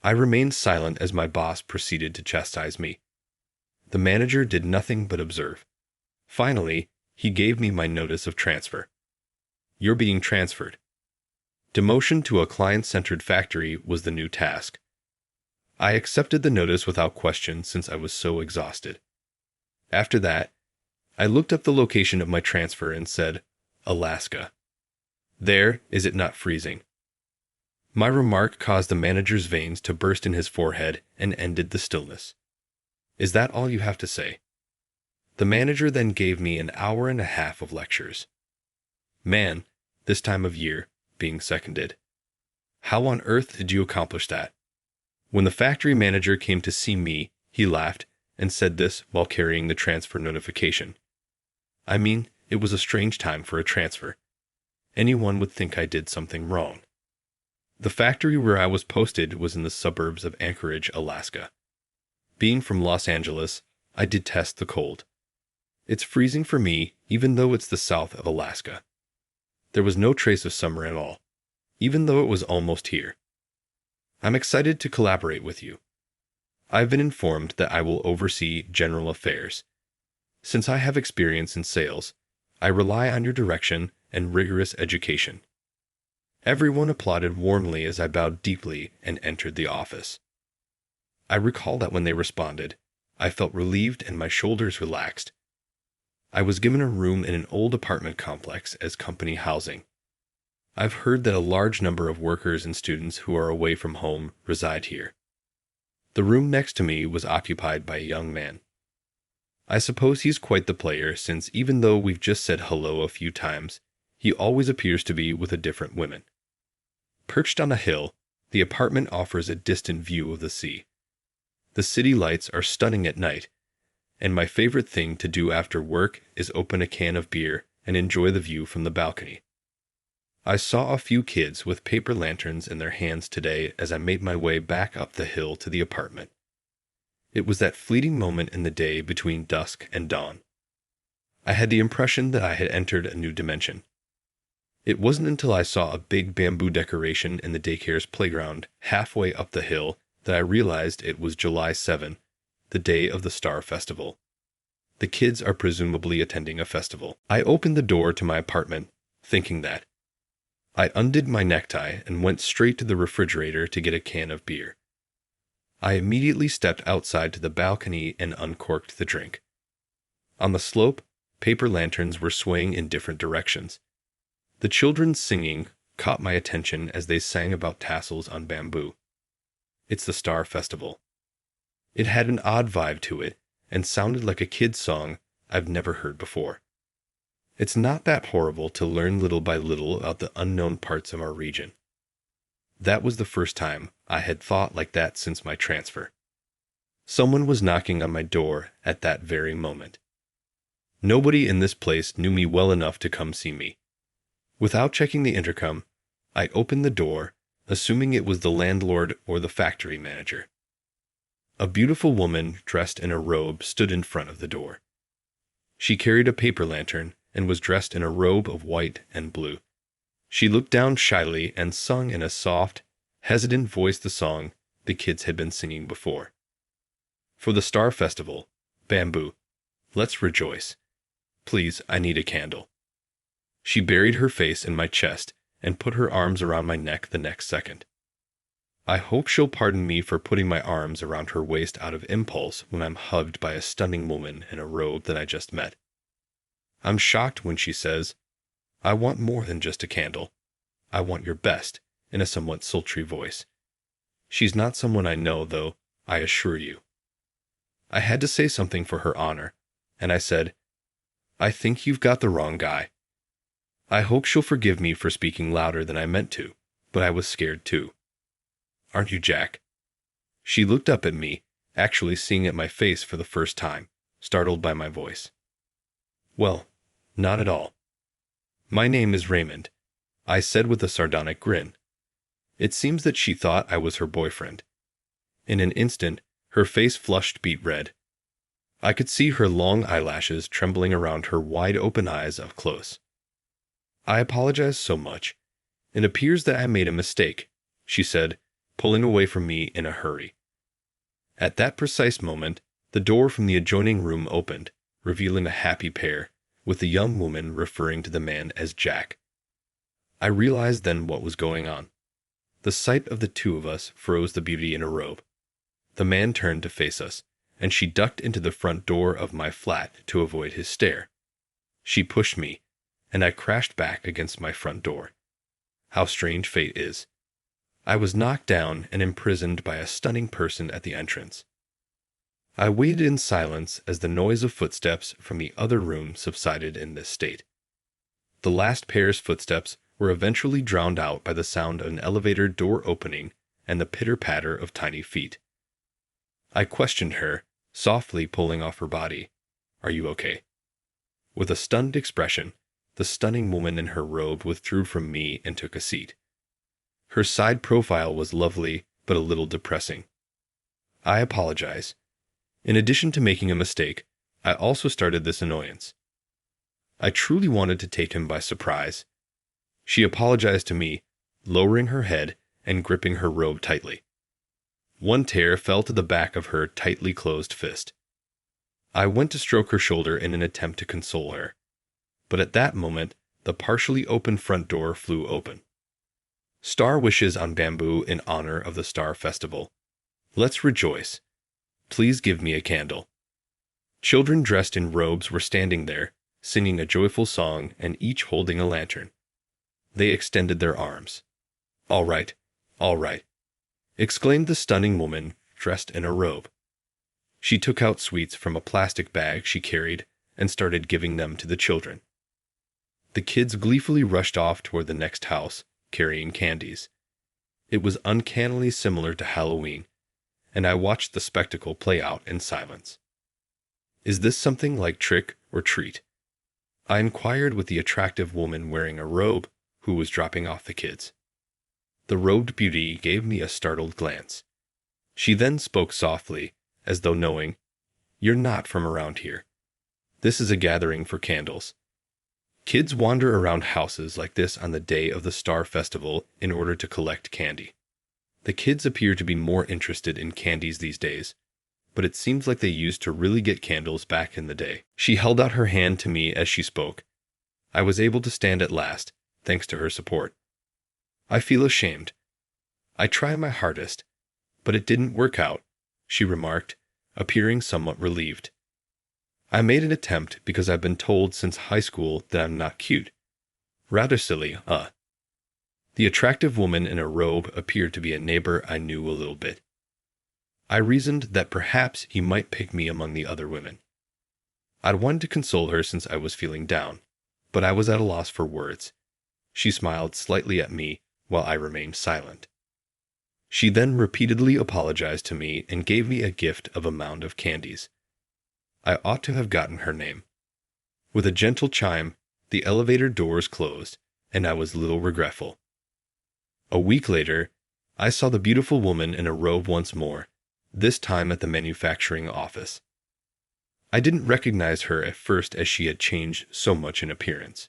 I remained silent as my boss proceeded to chastise me. The manager did nothing but observe. Finally, he gave me my notice of transfer. You're being transferred. Demotion to a client-centered factory was the new task. I accepted the notice without question since I was so exhausted. After that, I looked up the location of my transfer and said, Alaska. There, is it not freezing? My remark caused the manager's veins to burst in his forehead and ended the stillness. Is that all you have to say? The manager then gave me an hour and a half of lectures. Man, this time of year, being seconded. How on earth did you accomplish that? When the factory manager came to see me, he laughed and said this while carrying the transfer notification. I mean, it was a strange time for a transfer. Anyone would think I did something wrong. The factory where I was posted was in the suburbs of Anchorage, Alaska. Being from Los Angeles, I detest the cold. It's freezing for me, even though it's the south of Alaska. There was no trace of summer at all, even though it was almost here. I'm excited to collaborate with you. I've been informed that I will oversee general affairs. Since I have experience in sales, I rely on your direction and rigorous education. Everyone applauded warmly as I bowed deeply and entered the office. I recall that when they responded, I felt relieved and my shoulders relaxed. I was given a room in an old apartment complex as company housing. I've heard that a large number of workers and students who are away from home reside here. The room next to me was occupied by a young man. I suppose he's quite the player since even though we've just said hello a few times, he always appears to be with a different woman. Perched on a hill, the apartment offers a distant view of the sea. The city lights are stunning at night, and my favorite thing to do after work is open a can of beer and enjoy the view from the balcony. I saw a few kids with paper lanterns in their hands today as I made my way back up the hill to the apartment. It was that fleeting moment in the day between dusk and dawn. I had the impression that I had entered a new dimension. It wasn't until I saw a big bamboo decoration in the daycare's playground halfway up the hill that I realized it was July 7, the day of the Star Festival. The kids are presumably attending a festival. I opened the door to my apartment, thinking that. I undid my necktie and went straight to the refrigerator to get a can of beer. I immediately stepped outside to the balcony and uncorked the drink. On the slope, paper lanterns were swaying in different directions. The children singing caught my attention as they sang about tassels on bamboo. It's the Star Festival. It had an odd vibe to it and sounded like a kid's song I've never heard before. It's not that horrible to learn little by little about the unknown parts of our region. That was the first time I had thought like that since my transfer. Someone was knocking on my door at that very moment. Nobody in this place knew me well enough to come see me. Without checking the intercom, I opened the door, assuming it was the landlord or the factory manager. A beautiful woman dressed in a robe stood in front of the door. She carried a paper lantern and was dressed in a robe of white and blue. She looked down shyly and sung in a soft, hesitant voice the song the kids had been singing before. For the Star Festival, bamboo, let's rejoice. Please, I need a candle. She buried her face in my chest and put her arms around my neck the next second. I hope she'll pardon me for putting my arms around her waist out of impulse when I'm hugged by a stunning woman in a robe that I just met. I'm shocked when she says, I want more than just a candle. I want your best, in a somewhat sultry voice. She's not someone I know, though, I assure you. I had to say something for her honor, and I said, I think you've got the wrong guy. I hope she'll forgive me for speaking louder than I meant to, but I was scared too. Aren't you, Jack? She looked up at me, actually seeing at my face for the first time, startled by my voice. Well, not at all. My name is Raymond, I said with a sardonic grin. It seems that she thought I was her boyfriend. In an instant, her face flushed beet red. I could see her long eyelashes trembling around her wide-open eyes up close. I apologize so much. It appears that I made a mistake, she said, pulling away from me in a hurry. At that precise moment, the door from the adjoining room opened, revealing a happy pair, with the young woman referring to the man as Jack. I realized then what was going on. The sight of the two of us froze the beauty in a robe. The man turned to face us, and she ducked into the front door of my flat to avoid his stare. She pushed me, and I crashed back against my front door. How strange fate is. I was knocked down and imprisoned by a stunning person at the entrance. I waited in silence as the noise of footsteps from the other room subsided in this state. The last pair's footsteps were eventually drowned out by the sound of an elevator door opening and the pitter-patter of tiny feet. I questioned her, softly pulling off her body. Are you okay? With a stunned expression, the stunning woman in her robe withdrew from me and took a seat. Her side profile was lovely, but a little depressing. I apologize. In addition to making a mistake, I also started this annoyance. I truly wanted to take him by surprise. She apologized to me, lowering her head and gripping her robe tightly. One tear fell to the back of her tightly closed fist. I went to stroke her shoulder in an attempt to console her. But at that moment, the partially open front door flew open. Star wishes on bamboo in honor of the Star Festival. Let's rejoice. Please give me a candle. Children dressed in robes were standing there, singing a joyful song and each holding a lantern. They extended their arms. All right, exclaimed the stunning woman dressed in a robe. She took out sweets from a plastic bag she carried and started giving them to the children. The kids gleefully rushed off toward the next house, carrying candies. It was uncannily similar to Halloween, and I watched the spectacle play out in silence. Is this something like trick or treat? I inquired with the attractive woman wearing a robe who was dropping off the kids. The robed beauty gave me a startled glance. She then spoke softly, as though knowing, You're not from around here. This is a gathering for candles. Kids wander around houses like this on the day of the Star Festival in order to collect candy. The kids appear to be more interested in candies these days, but it seems like they used to really get candles back in the day. She held out her hand to me as she spoke. I was able to stand at last, thanks to her support. I feel ashamed. I try my hardest, but it didn't work out, she remarked, appearing somewhat relieved. I made an attempt because I've been told since high school that I'm not cute. Rather silly, The attractive woman in a robe appeared to be a neighbor I knew a little bit. I reasoned that perhaps he might pick me among the other women. I'd wanted to console her since I was feeling down, but I was at a loss for words. She smiled slightly at me while I remained silent. She then repeatedly apologized to me and gave me a gift of a mound of candies. I ought to have gotten her name. With a gentle chime, the elevator doors closed, and I was a little regretful. A week later, I saw the beautiful woman in a robe once more, this time at the manufacturing office. I didn't recognize her at first as she had changed so much in appearance.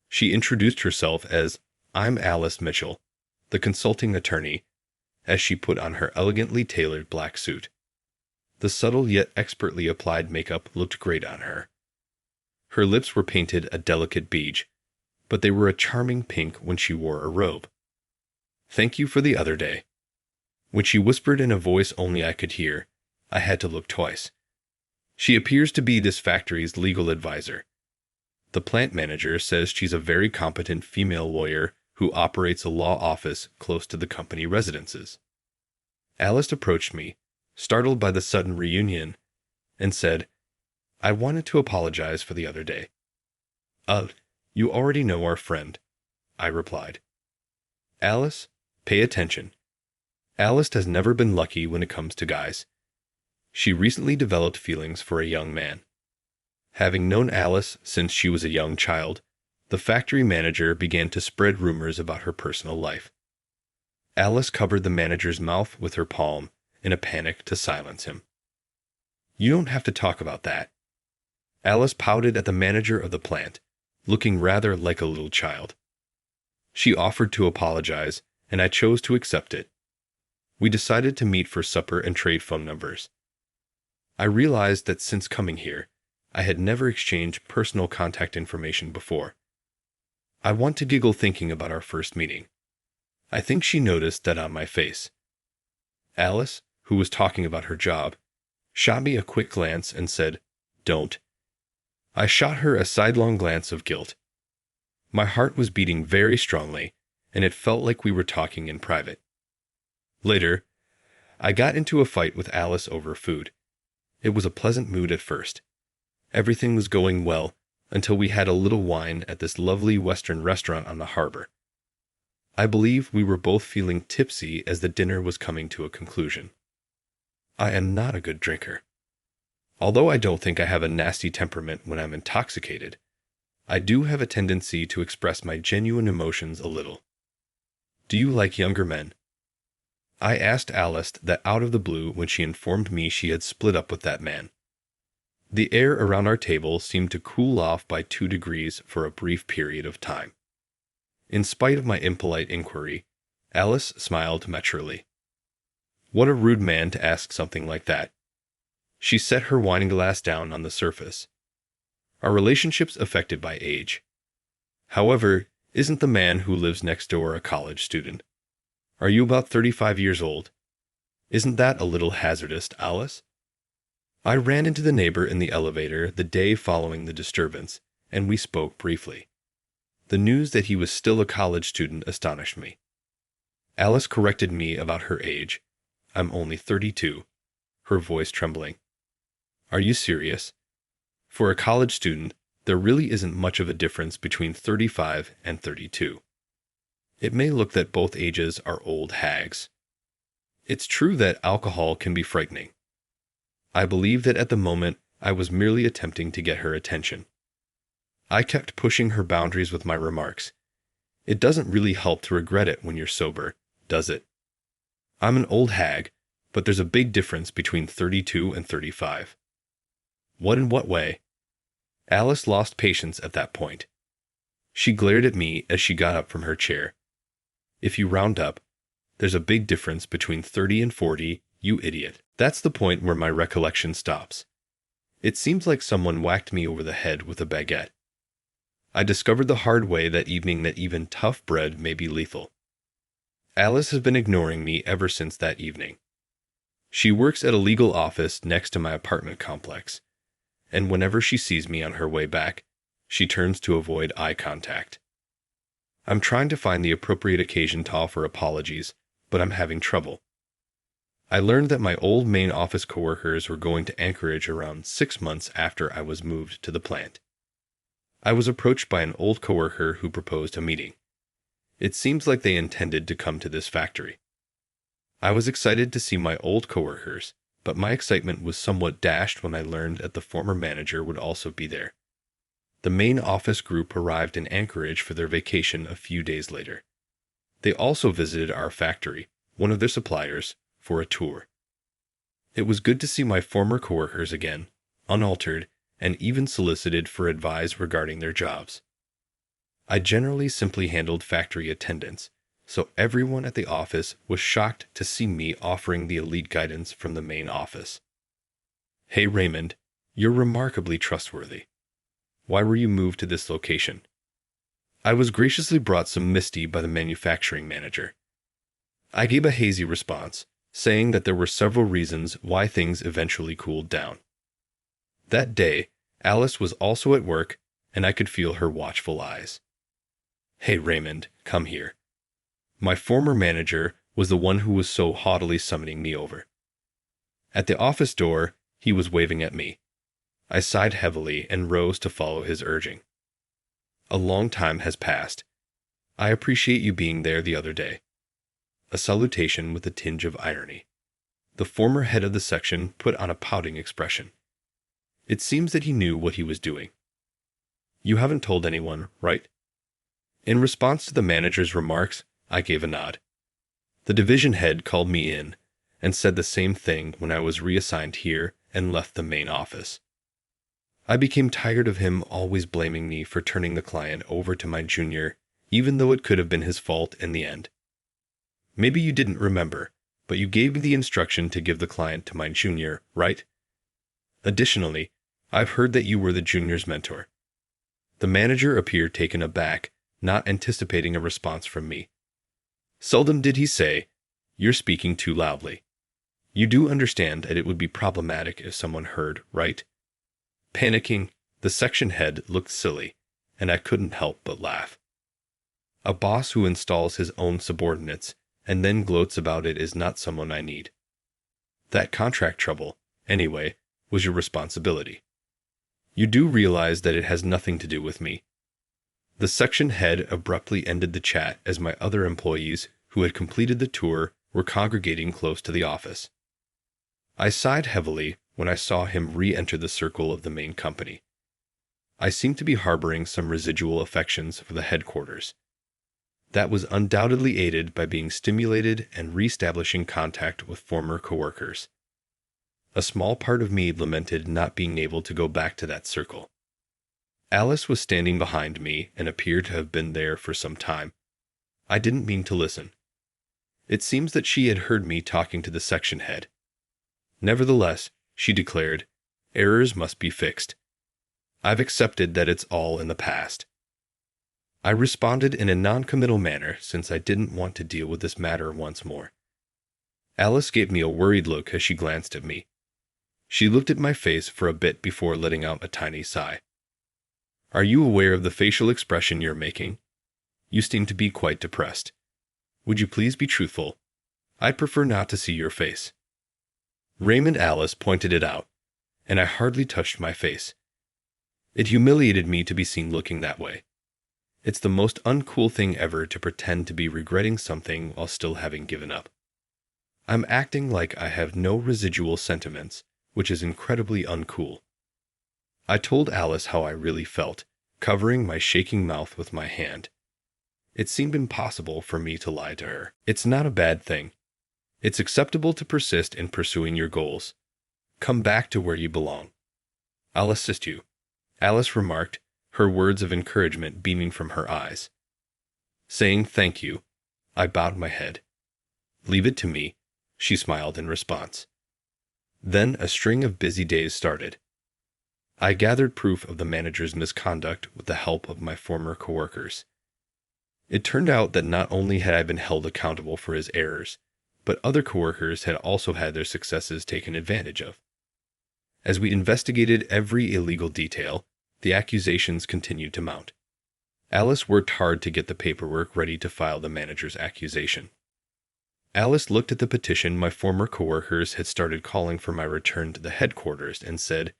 She introduced herself as, I'm Alice Mitchell, the consulting attorney, as she put on her elegantly tailored black suit. The subtle yet expertly applied makeup looked great on her. Her lips were painted a delicate beige, but they were a charming pink when she wore a robe. Thank you for the other day. When she whispered in a voice only I could hear, I had to look twice. She appears to be this factory's legal advisor. The plant manager says she's a very competent female lawyer who operates a law office close to the company residences. Alice approached me, startled by the sudden reunion, and said, I wanted to apologize for the other day. You already know our friend, I replied. Alice, pay attention. Alice has never been lucky when it comes to guys. She recently developed feelings for a young man. Having known Alice since she was a young child, the factory manager began to spread rumors about her personal life. Alice covered the manager's mouth with her palm in a panic to silence him. You don't have to talk about that. Alice pouted at the manager of the plant, looking rather like a little child. She offered to apologize, and I chose to accept it. We decided to meet for supper and trade phone numbers. I realized that since coming here, I had never exchanged personal contact information before. I want to giggle thinking about our first meeting. I think she noticed that on my face. Alice, who was talking about her job, shot me a quick glance and said, "Don't." I shot her a sidelong glance of guilt. My heart was beating very strongly, and it felt like we were talking in private. Later, I got into a fight with Alice over food. It was a pleasant mood at first. Everything was going well until we had a little wine at this lovely Western restaurant on the harbor. I believe we were both feeling tipsy as the dinner was coming to a conclusion. I am not a good drinker. Although I don't think I have a nasty temperament when I'm intoxicated, I do have a tendency to express my genuine emotions a little. Do you like younger men? I asked Alice that out of the blue when she informed me she had split up with that man. The air around our table seemed to cool off by 2 degrees for a brief period of time. In spite of my impolite inquiry, Alice smiled maturely. What a rude man to ask something like that. She set her wine glass down on the surface. Our relationship's affected by age. However, isn't the man who lives next door a college student? Are you about 35 years old? Isn't that a little hazardous, Alice? I ran into the neighbor in the elevator the day following the disturbance, and we spoke briefly. The news that he was still a college student astonished me. Alice corrected me about her age. I'm only 32, her voice trembling. Are you serious? For a college student, there really isn't much of a difference between 35 and 32. It may look that both ages are old hags. It's true that alcohol can be frightening. I believe that at the moment I was merely attempting to get her attention. I kept pushing her boundaries with my remarks. It doesn't really help to regret it when you're sober, does it? I'm an old hag, but there's a big difference between 32 and 35. What in what way? Alice lost patience at that point. She glared at me as she got up from her chair. If you round up, there's a big difference between 30 and 40, you idiot. That's the point where my recollection stops. It seems like someone whacked me over the head with a baguette. I discovered the hard way that evening that even tough bread may be lethal. Alice has been ignoring me ever since that evening. She works at a legal office next to my apartment complex, and whenever she sees me on her way back, she turns to avoid eye contact. I'm trying to find the appropriate occasion to offer apologies, but I'm having trouble. I learned that my old main office coworkers were going to Anchorage around 6 months after I was moved to the plant. I was approached by an old coworker who proposed a meeting. It seems like they intended to come to this factory. I was excited to see my old coworkers, but my excitement was somewhat dashed when I learned that the former manager would also be there. The main office group arrived in Anchorage for their vacation a few days later. They also visited our factory, one of their suppliers, for a tour. It was good to see my former coworkers again, unaltered, and even solicited for advice regarding their jobs. I generally simply handled factory attendance, so everyone at the office was shocked to see me offering the elite guidance from the main office. Hey Raymond, you're remarkably trustworthy. Why were you moved to this location? I was graciously brought some Misty by the manufacturing manager. I gave a hazy response, saying that there were several reasons why things eventually cooled down. That day, Alice was also at work, and I could feel her watchful eyes. Hey Raymond, come here. My former manager was the one who was so haughtily summoning me over. At the office door, he was waving at me. I sighed heavily and rose to follow his urging. A long time has passed. I appreciate you being there the other day. A salutation with a tinge of irony. The former head of the section put on a pouting expression. It seems that he knew what he was doing. You haven't told anyone, right? In response to the manager's remarks, I gave a nod. The division head called me in and said the same thing when I was reassigned here and left the main office. I became tired of him always blaming me for turning the client over to my junior, even though it could have been his fault in the end. Maybe you didn't remember, but you gave me the instruction to give the client to my junior, right? Additionally, I've heard that you were the junior's mentor. The manager appeared taken aback, not anticipating a response from me. Seldom did he say, "You're speaking too loudly." You do understand that it would be problematic if someone heard, right? Panicking, the section head looked silly, and I couldn't help but laugh. A boss who installs his own subordinates and then gloats about it is not someone I need. That contract trouble, anyway, was your responsibility. You do realize that it has nothing to do with me. The section head abruptly ended the chat as my other employees, who had completed the tour, were congregating close to the office. I sighed heavily when I saw him re-enter the circle of the main company. I seemed to be harboring some residual affections for the headquarters. That was undoubtedly aided by being stimulated and re-establishing contact with former coworkers. A small part of me lamented not being able to go back to that circle. Alice was standing behind me and appeared to have been there for some time. I didn't mean to listen. It seems that she had heard me talking to the section head. Nevertheless, she declared, "Errors must be fixed. I've accepted that it's all in the past." I responded in a non-committal manner since I didn't want to deal with this matter once more. Alice gave me a worried look as she glanced at me. She looked at my face for a bit before letting out a tiny sigh. "Are you aware of the facial expression you're making? You seem to be quite depressed. Would you please be truthful? I'd prefer not to see your face." Raymond Alice pointed it out, and I hardly touched my face. It humiliated me to be seen looking that way. It's the most uncool thing ever to pretend to be regretting something while still having given up. I'm acting like I have no residual sentiments, which is incredibly uncool. I told Alice how I really felt, covering my shaking mouth with my hand. It seemed impossible for me to lie to her. It's not a bad thing. It's acceptable to persist in pursuing your goals. Come back to where you belong. I'll assist you, Alice remarked, her words of encouragement beaming from her eyes. Saying thank you, I bowed my head. Leave it to me, she smiled in response. Then a string of busy days started. I gathered proof of the manager's misconduct with the help of my former coworkers. It turned out that not only had I been held accountable for his errors, but other coworkers had also had their successes taken advantage of. As we investigated every illegal detail, the accusations continued to mount. Alice worked hard to get the paperwork ready to file the manager's accusation. Alice looked at the petition my former coworkers had started calling for my return to the headquarters and said,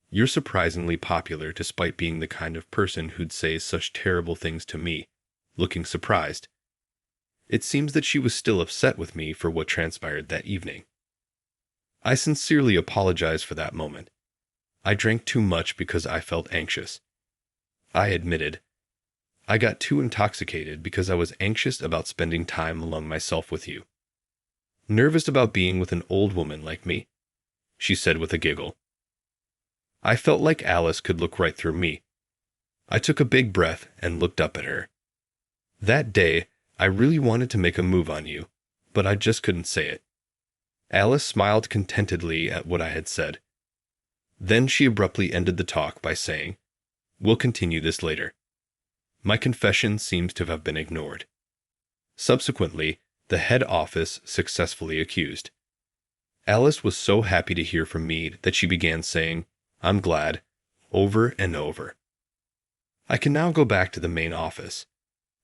"You're surprisingly popular despite being the kind of person who'd say such terrible things to me," looking surprised. It seems that she was still upset with me for what transpired that evening. I sincerely apologized for that moment. I drank too much because I felt anxious. I admitted. I got too intoxicated because I was anxious about spending time alone myself with you. Nervous about being with an old woman like me, she said with a giggle. I felt like Alice could look right through me. I took a big breath and looked up at her. That day, I really wanted to make a move on you, but I just couldn't say it. Alice smiled contentedly at what I had said. Then she abruptly ended the talk by saying, "We'll continue this later." My confession seems to have been ignored. Subsequently, the head office successfully accused. Alice was so happy to hear from me that she began saying, "I'm glad," over and over. I can now go back to the main office.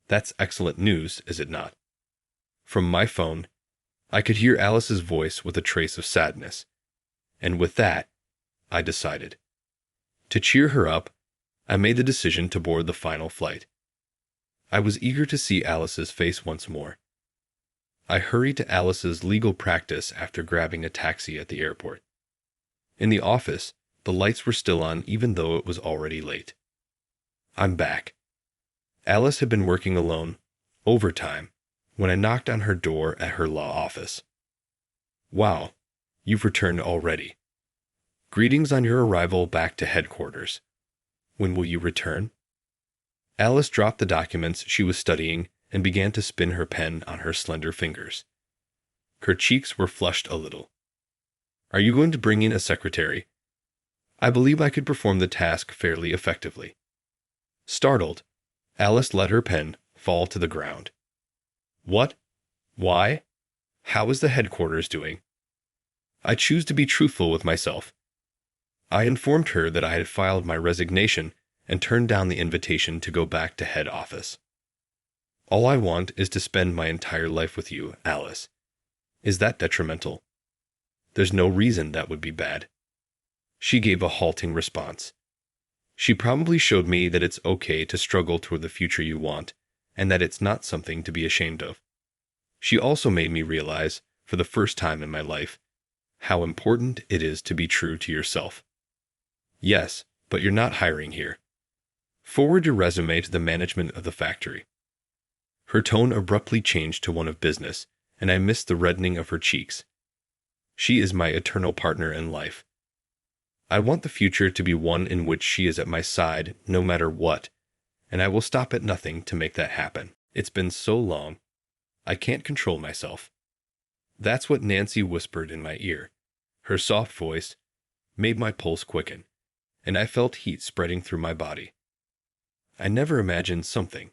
That's excellent news, is it not? From my phone, I could hear Alice's voice with a trace of sadness. And with that, I decided. To cheer her up, I made the decision to board the final flight. I was eager to see Alice's face once more. I hurried to Alice's legal practice after grabbing a taxi at the airport. In the office, the lights were still on even though it was already late. I'm back. Alice had been working alone, overtime, when I knocked on her door at her law office. Wow, you've returned already. Greetings on your arrival back to headquarters. When will you return? Alice dropped the documents she was studying and began to spin her pen on her slender fingers. Her cheeks were flushed a little. Are you going to bring in a secretary? I believe I could perform the task fairly effectively. Startled, Alice let her pen fall to the ground. What? Why? How is the headquarters doing? I choose to be truthful with myself. I informed her that I had filed my resignation and turned down the invitation to go back to head office. All I want is to spend my entire life with you, Alice. Is that detrimental? There's no reason that would be bad. She gave a halting response. She probably showed me that it's okay to struggle toward the future you want, and that it's not something to be ashamed of. She also made me realize, for the first time in my life, how important it is to be true to yourself. Yes, but you're not hiring here. Forward your resume to the management of the factory. Her tone abruptly changed to one of business, and I missed the reddening of her cheeks. She is my eternal partner in life. I want the future to be one in which she is at my side no matter what, and I will stop at nothing to make that happen. It's been so long. I can't control myself. That's what Nancy whispered in my ear. Her soft voice made my pulse quicken, and I felt heat spreading through my body. I never imagined something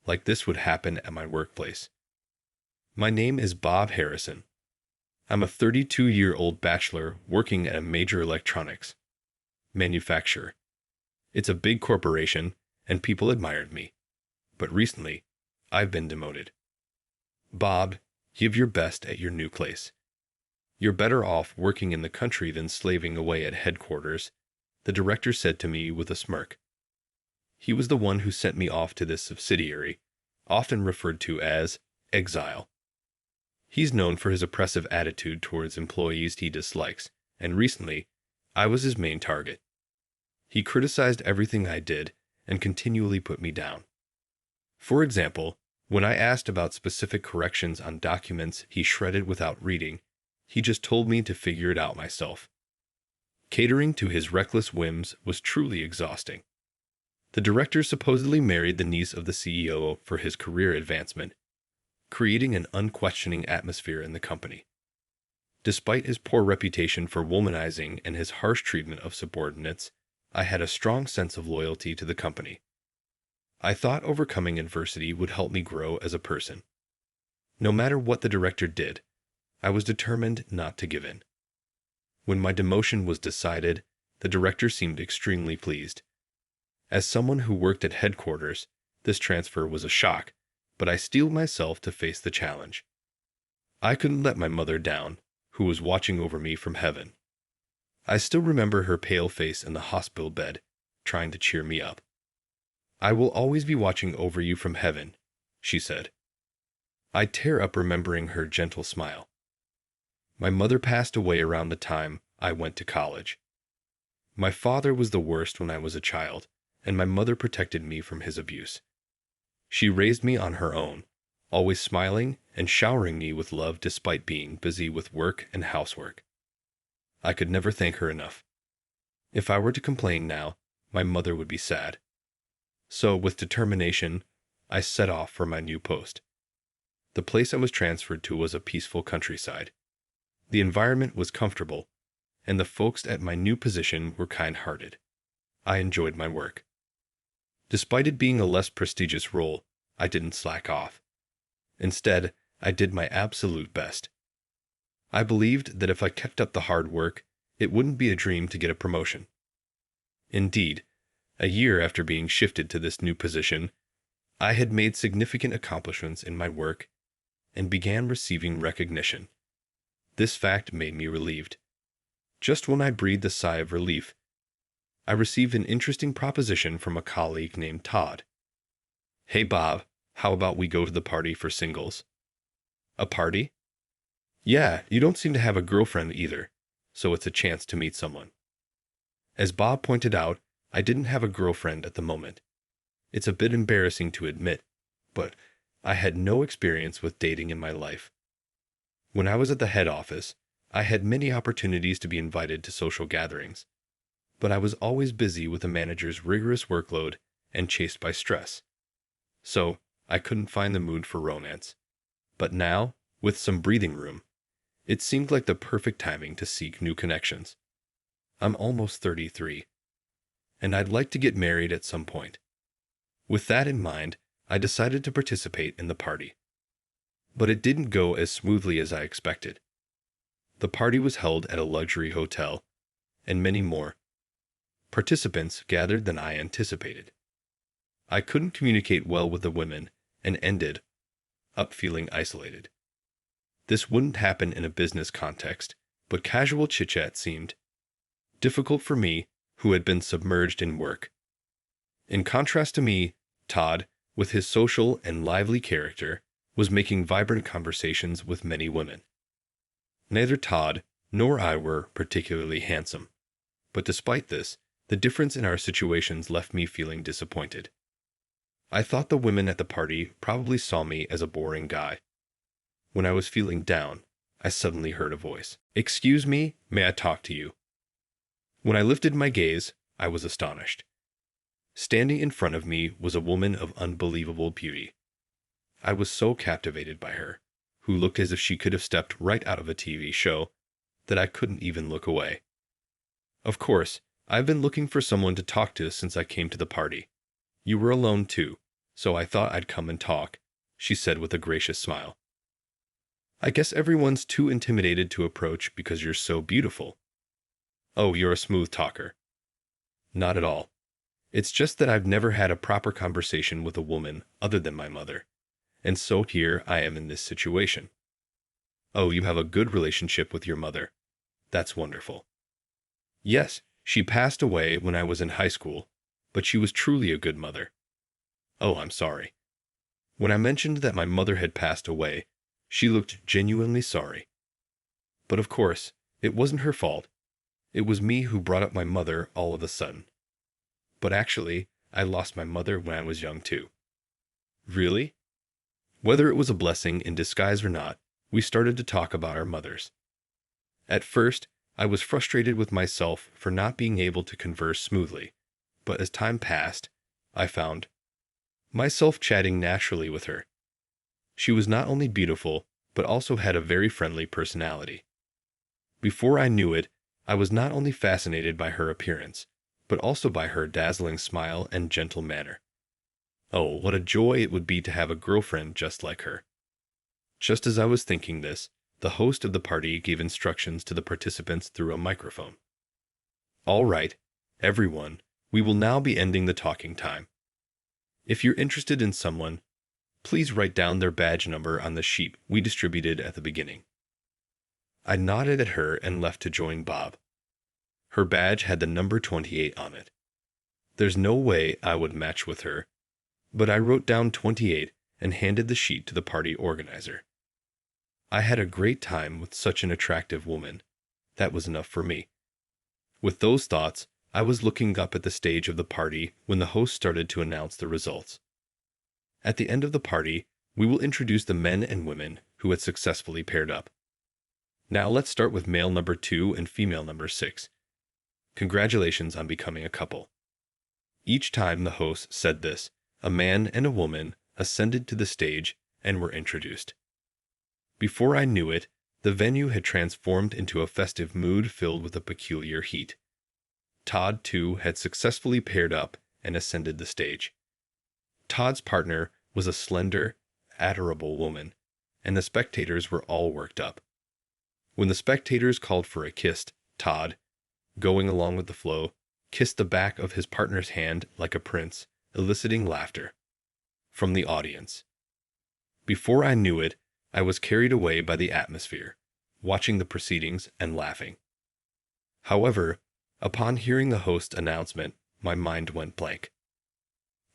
like this would happen at my workplace. My name is Bob Harrison. I'm a 32-year-old bachelor working at a major electronics manufacturer. It's a big corporation, and people admired me. But recently, I've been demoted. Bob, give your best at your new place. You're better off working in the country than slaving away at headquarters, the director said to me with a smirk. He was the one who sent me off to this subsidiary, often referred to as exile. He's known for his oppressive attitude towards employees he dislikes, and recently, I was his main target. He criticized everything I did and continually put me down. For example, when I asked about specific corrections on documents he shredded without reading, he just told me to figure it out myself. Catering to his reckless whims was truly exhausting. The director supposedly married the niece of the CEO for his career advancement, creating an unquestioning atmosphere in the company. Despite his poor reputation for womanizing and his harsh treatment of subordinates, I had a strong sense of loyalty to the company. I thought overcoming adversity would help me grow as a person. No matter what the director did, I was determined not to give in. When my demotion was decided, the director seemed extremely pleased. As someone who worked at headquarters, this transfer was a shock, but I steeled myself to face the challenge. I couldn't let my mother down, who was watching over me from heaven. I still remember her pale face in the hospital bed, trying to cheer me up. I will always be watching over you from heaven, she said. I tear up remembering her gentle smile. My mother passed away around the time I went to college. My father was the worst when I was a child, and my mother protected me from his abuse. She raised me on her own, always smiling and showering me with love despite being busy with work and housework. I could never thank her enough. If I were to complain now, my mother would be sad. So, with determination, I set off for my new post. The place I was transferred to was a peaceful countryside. The environment was comfortable, and the folks at my new position were kind-hearted. I enjoyed my work. Despite it being a less prestigious role, I didn't slack off. Instead, I did my absolute best. I believed that if I kept up the hard work, it wouldn't be a dream to get a promotion. Indeed, a year after being shifted to this new position, I had made significant accomplishments in my work and began receiving recognition. This fact made me relieved. Just when I breathed a sigh of relief, I received an interesting proposition from a colleague named Todd. "Hey Bob, How about we go to the party for singles? A party? Yeah, you don't seem to have a girlfriend either, so it's a chance to meet someone. As Bob pointed out, I didn't have a girlfriend at the moment. It's a bit embarrassing to admit, but I had no experience with dating in my life. When I was at the head office, I had many opportunities to be invited to social gatherings, but I was always busy with the manager's rigorous workload and chased by stress. So, I couldn't find the mood for romance. But now, with some breathing room, it seemed like the perfect timing to seek new connections. I'm almost 33, and I'd like to get married at some point. With that in mind, I decided to participate in the party. But it didn't go as smoothly as I expected. The party was held at a luxury hotel, and many more participants gathered than I anticipated. I couldn't communicate well with the women and ended up feeling isolated. This wouldn't happen in a business context, but casual chit-chat seemed difficult for me, who had been submerged in work. In contrast to me, Todd, with his social and lively character, was making vibrant conversations with many women. Neither Todd nor I were particularly handsome, but despite this, the difference in our situations left me feeling disappointed. I thought the women at the party probably saw me as a boring guy. When I was feeling down, I suddenly heard a voice. "Excuse me, may I talk to you?" When I lifted my gaze, I was astonished. Standing in front of me was a woman of unbelievable beauty. I was so captivated by her, who looked as if she could have stepped right out of a TV show, that I couldn't even look away. Of course, I've been looking for someone to talk to since I came to the party. You were alone too, so I thought I'd come and talk, she said with a gracious smile. I guess everyone's too intimidated to approach because you're so beautiful. Oh, you're a smooth talker. Not at all. It's just that I've never had a proper conversation with a woman other than my mother, and so here I am in this situation. Oh, you have a good relationship with your mother. That's wonderful. Yes, she passed away when I was in high school, but she was truly a good mother. Oh, I'm sorry. When I mentioned that my mother had passed away, she looked genuinely sorry. But of course, it wasn't her fault. It was me who brought up my mother all of a sudden. But actually, I lost my mother when I was young too. Really? Whether it was a blessing in disguise or not, we started to talk about our mothers. At first, I was frustrated with myself for not being able to converse smoothly, but as time passed, I found myself chatting naturally with her. She was not only beautiful, but also had a very friendly personality. Before I knew it, I was not only fascinated by her appearance, but also by her dazzling smile and gentle manner. Oh, what a joy it would be to have a girlfriend just like her. Just as I was thinking this, the host of the party gave instructions to the participants through a microphone. All right, everyone, we will now be ending the talking time. If you're interested in someone, please write down their badge number on the sheet we distributed at the beginning. I nodded at her and left to join Bob. Her badge had the number 28 on it. There's no way I would match with her, but I wrote down 28 and handed the sheet to the party organizer. I had a great time with such an attractive woman. That was enough for me. With those thoughts, I was looking up at the stage of the party when the host started to announce the results. At the end of the party, we will introduce the men and women who had successfully paired up. Now let's start with male number 2 and female number 6. Congratulations on becoming a couple. Each time the host said this, a man and a woman ascended to the stage and were introduced. Before I knew it, the venue had transformed into a festive mood filled with a peculiar heat. Todd, too, had successfully paired up and ascended the stage. Todd's partner was a slender, adorable woman, and the spectators were all worked up. When the spectators called for a kiss, Todd, going along with the flow, kissed the back of his partner's hand like a prince, eliciting laughter from the audience. Before I knew it, I was carried away by the atmosphere, watching the proceedings and laughing. However, upon hearing the host's announcement, my mind went blank.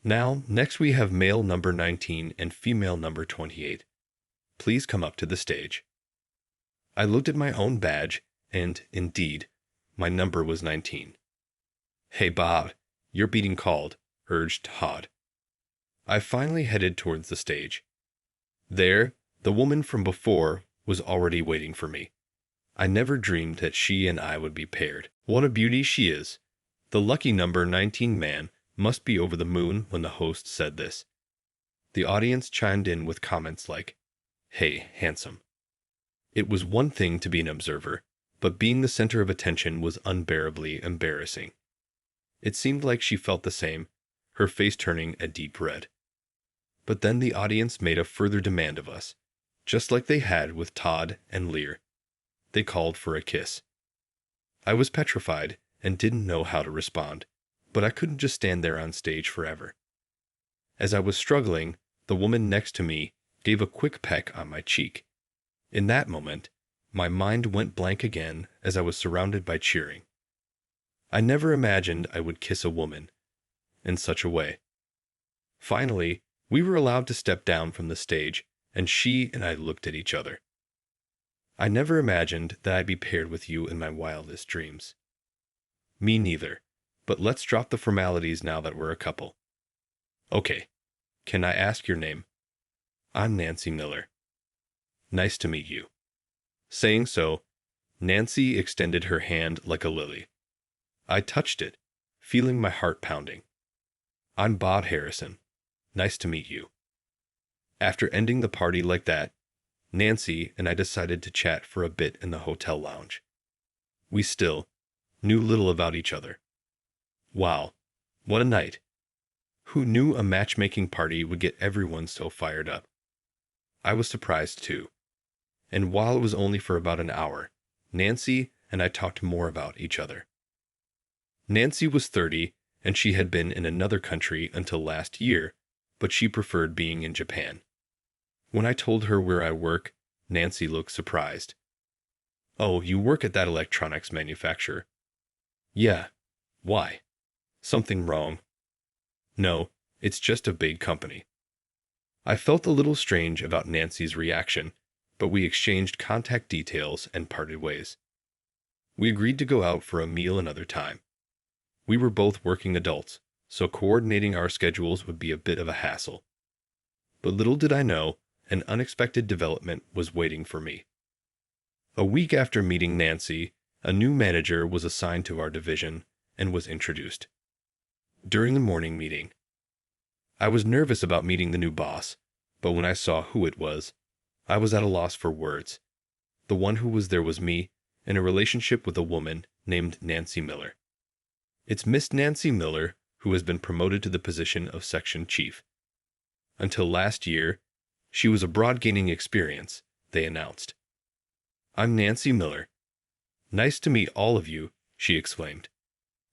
Next we have male number 19 and female number 28. Please come up to the stage. I looked at my own badge, and, indeed, my number was 19. Hey Bob, you're being called, urged Todd. I finally headed towards the stage. There, the woman from before was already waiting for me. I never dreamed that she and I would be paired. What a beauty she is. The lucky number 19 man must be over the moon when the host said this. The audience chimed in with comments like, "Hey, handsome." It was one thing to be an observer, but being the center of attention was unbearably embarrassing. It seemed like she felt the same, her face turning a deep red. But then the audience made a further demand of us, just like they had with Todd and Lear. They called for a kiss. I was petrified and didn't know how to respond, but I couldn't just stand there on stage forever. As I was struggling, the woman next to me gave a quick peck on my cheek. In that moment, my mind went blank again as I was surrounded by cheering. I never imagined I would kiss a woman in such a way. Finally, we were allowed to step down from the stage, and she and I looked at each other. I never imagined that I'd be paired with you in my wildest dreams. Me neither, but let's drop the formalities now that we're a couple. Okay, can I ask your name? I'm Nancy Miller. Nice to meet you. Saying so, Nancy extended her hand like a lily. I touched it, feeling my heart pounding. I'm Bob Harrison. Nice to meet you. After ending the party like that, Nancy and I decided to chat for a bit in the hotel lounge. We still knew little about each other. Wow, what a night. Who knew a matchmaking party would get everyone so fired up? I was surprised too. And while it was only for about an hour, Nancy and I talked more about each other. Nancy was 30, and she had been in another country until last year, but she preferred being in Japan. When I told her where I work, Nancy looked surprised. Oh, you work at that electronics manufacturer? Yeah. Why? Something wrong? No, it's just a big company. I felt a little strange about Nancy's reaction, but we exchanged contact details and parted ways. We agreed to go out for a meal another time. We were both working adults, so coordinating our schedules would be a bit of a hassle. But little did I know, an unexpected development was waiting for me. A week after meeting Nancy, a new manager was assigned to our division and was introduced. During the morning meeting, I was nervous about meeting the new boss, but when I saw who it was, I was at a loss for words. The one who was there was me, in a relationship with a woman named Nancy Miller. It's Miss Nancy Miller who has been promoted to the position of section chief. Until last year, she was abroad gaining experience, they announced. I'm Nancy Miller. Nice to meet all of you, she exclaimed.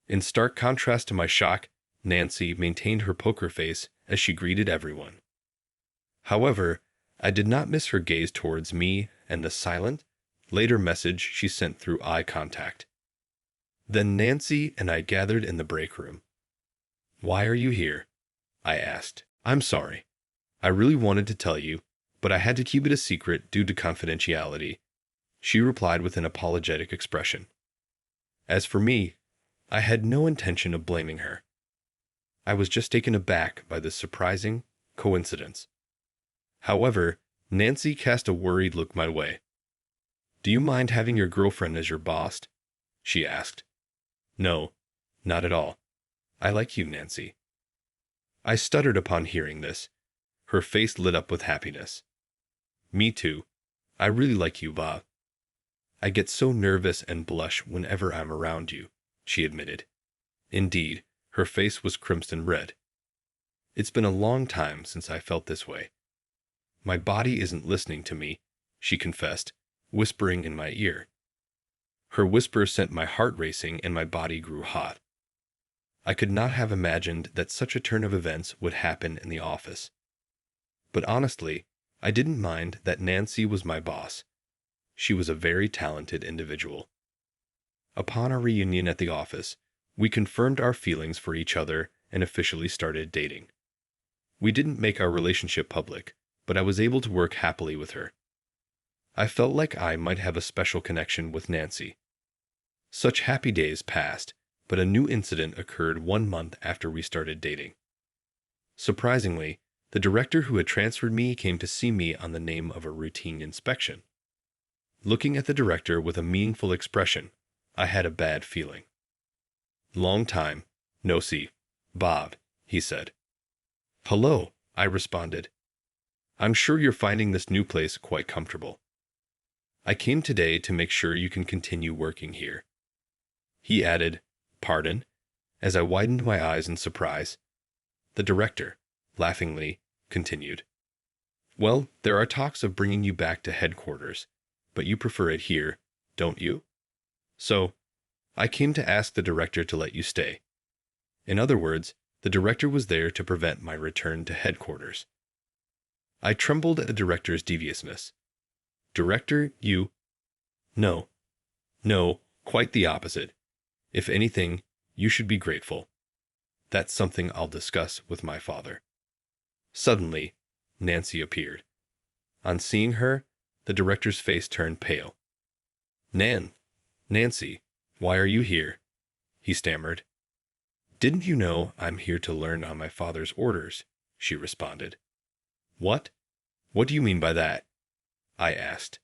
In stark contrast to my shock, Nancy maintained her poker face as she greeted everyone. However, I did not miss her gaze towards me and the silent, later message she sent through eye contact. Then Nancy and I gathered in the break room. Why are you here? I asked. I'm sorry. I really wanted to tell you, but I had to keep it a secret due to confidentiality, she replied with an apologetic expression. As for me, I had no intention of blaming her. I was just taken aback by this surprising coincidence. However, Nancy cast a worried look my way. Do you mind having your girlfriend as your boss? She asked. No, not at all. I like you, Nancy. I stuttered upon hearing this. Her face lit up with happiness. Me too. I really like you, Bob. I get so nervous and blush whenever I'm around you, she admitted. Indeed, her face was crimson red. It's been a long time since I felt this way. My body isn't listening to me, she confessed, whispering in my ear. Her whisper sent my heart racing and my body grew hot. I could not have imagined that such a turn of events would happen in the office. But honestly, I didn't mind that Nancy was my boss. She was a very talented individual. Upon our reunion at the office, we confirmed our feelings for each other and officially started dating. We didn't make our relationship public, but I was able to work happily with her. I felt like I might have a special connection with Nancy. Such happy days passed, but a new incident occurred 1 month after we started dating. Surprisingly, the director who had transferred me came to see me on the name of a routine inspection. Looking at the director with a meaningful expression, I had a bad feeling. "Long time, no see, Bob," he said. "Hello," I responded. "I'm sure you're finding this new place quite comfortable. I came today to make sure you can continue working here." He added, "Pardon?" as I widened my eyes in surprise. The director, laughingly, continued, "Well, there are talks of bringing you back to headquarters, but you prefer it here, don't you? So, I came to ask the director to let you stay." In other words, the director was there to prevent my return to headquarters. I trembled at the director's deviousness. "Director, you—" No, quite the opposite. If anything, you should be grateful. That's something I'll discuss with my father." Suddenly, Nancy appeared. On seeing her, the director's face turned pale. Nancy, why are you here?" he stammered. "Didn't you know I'm here to learn on my father's orders?" she responded. What do you mean by that?" I asked.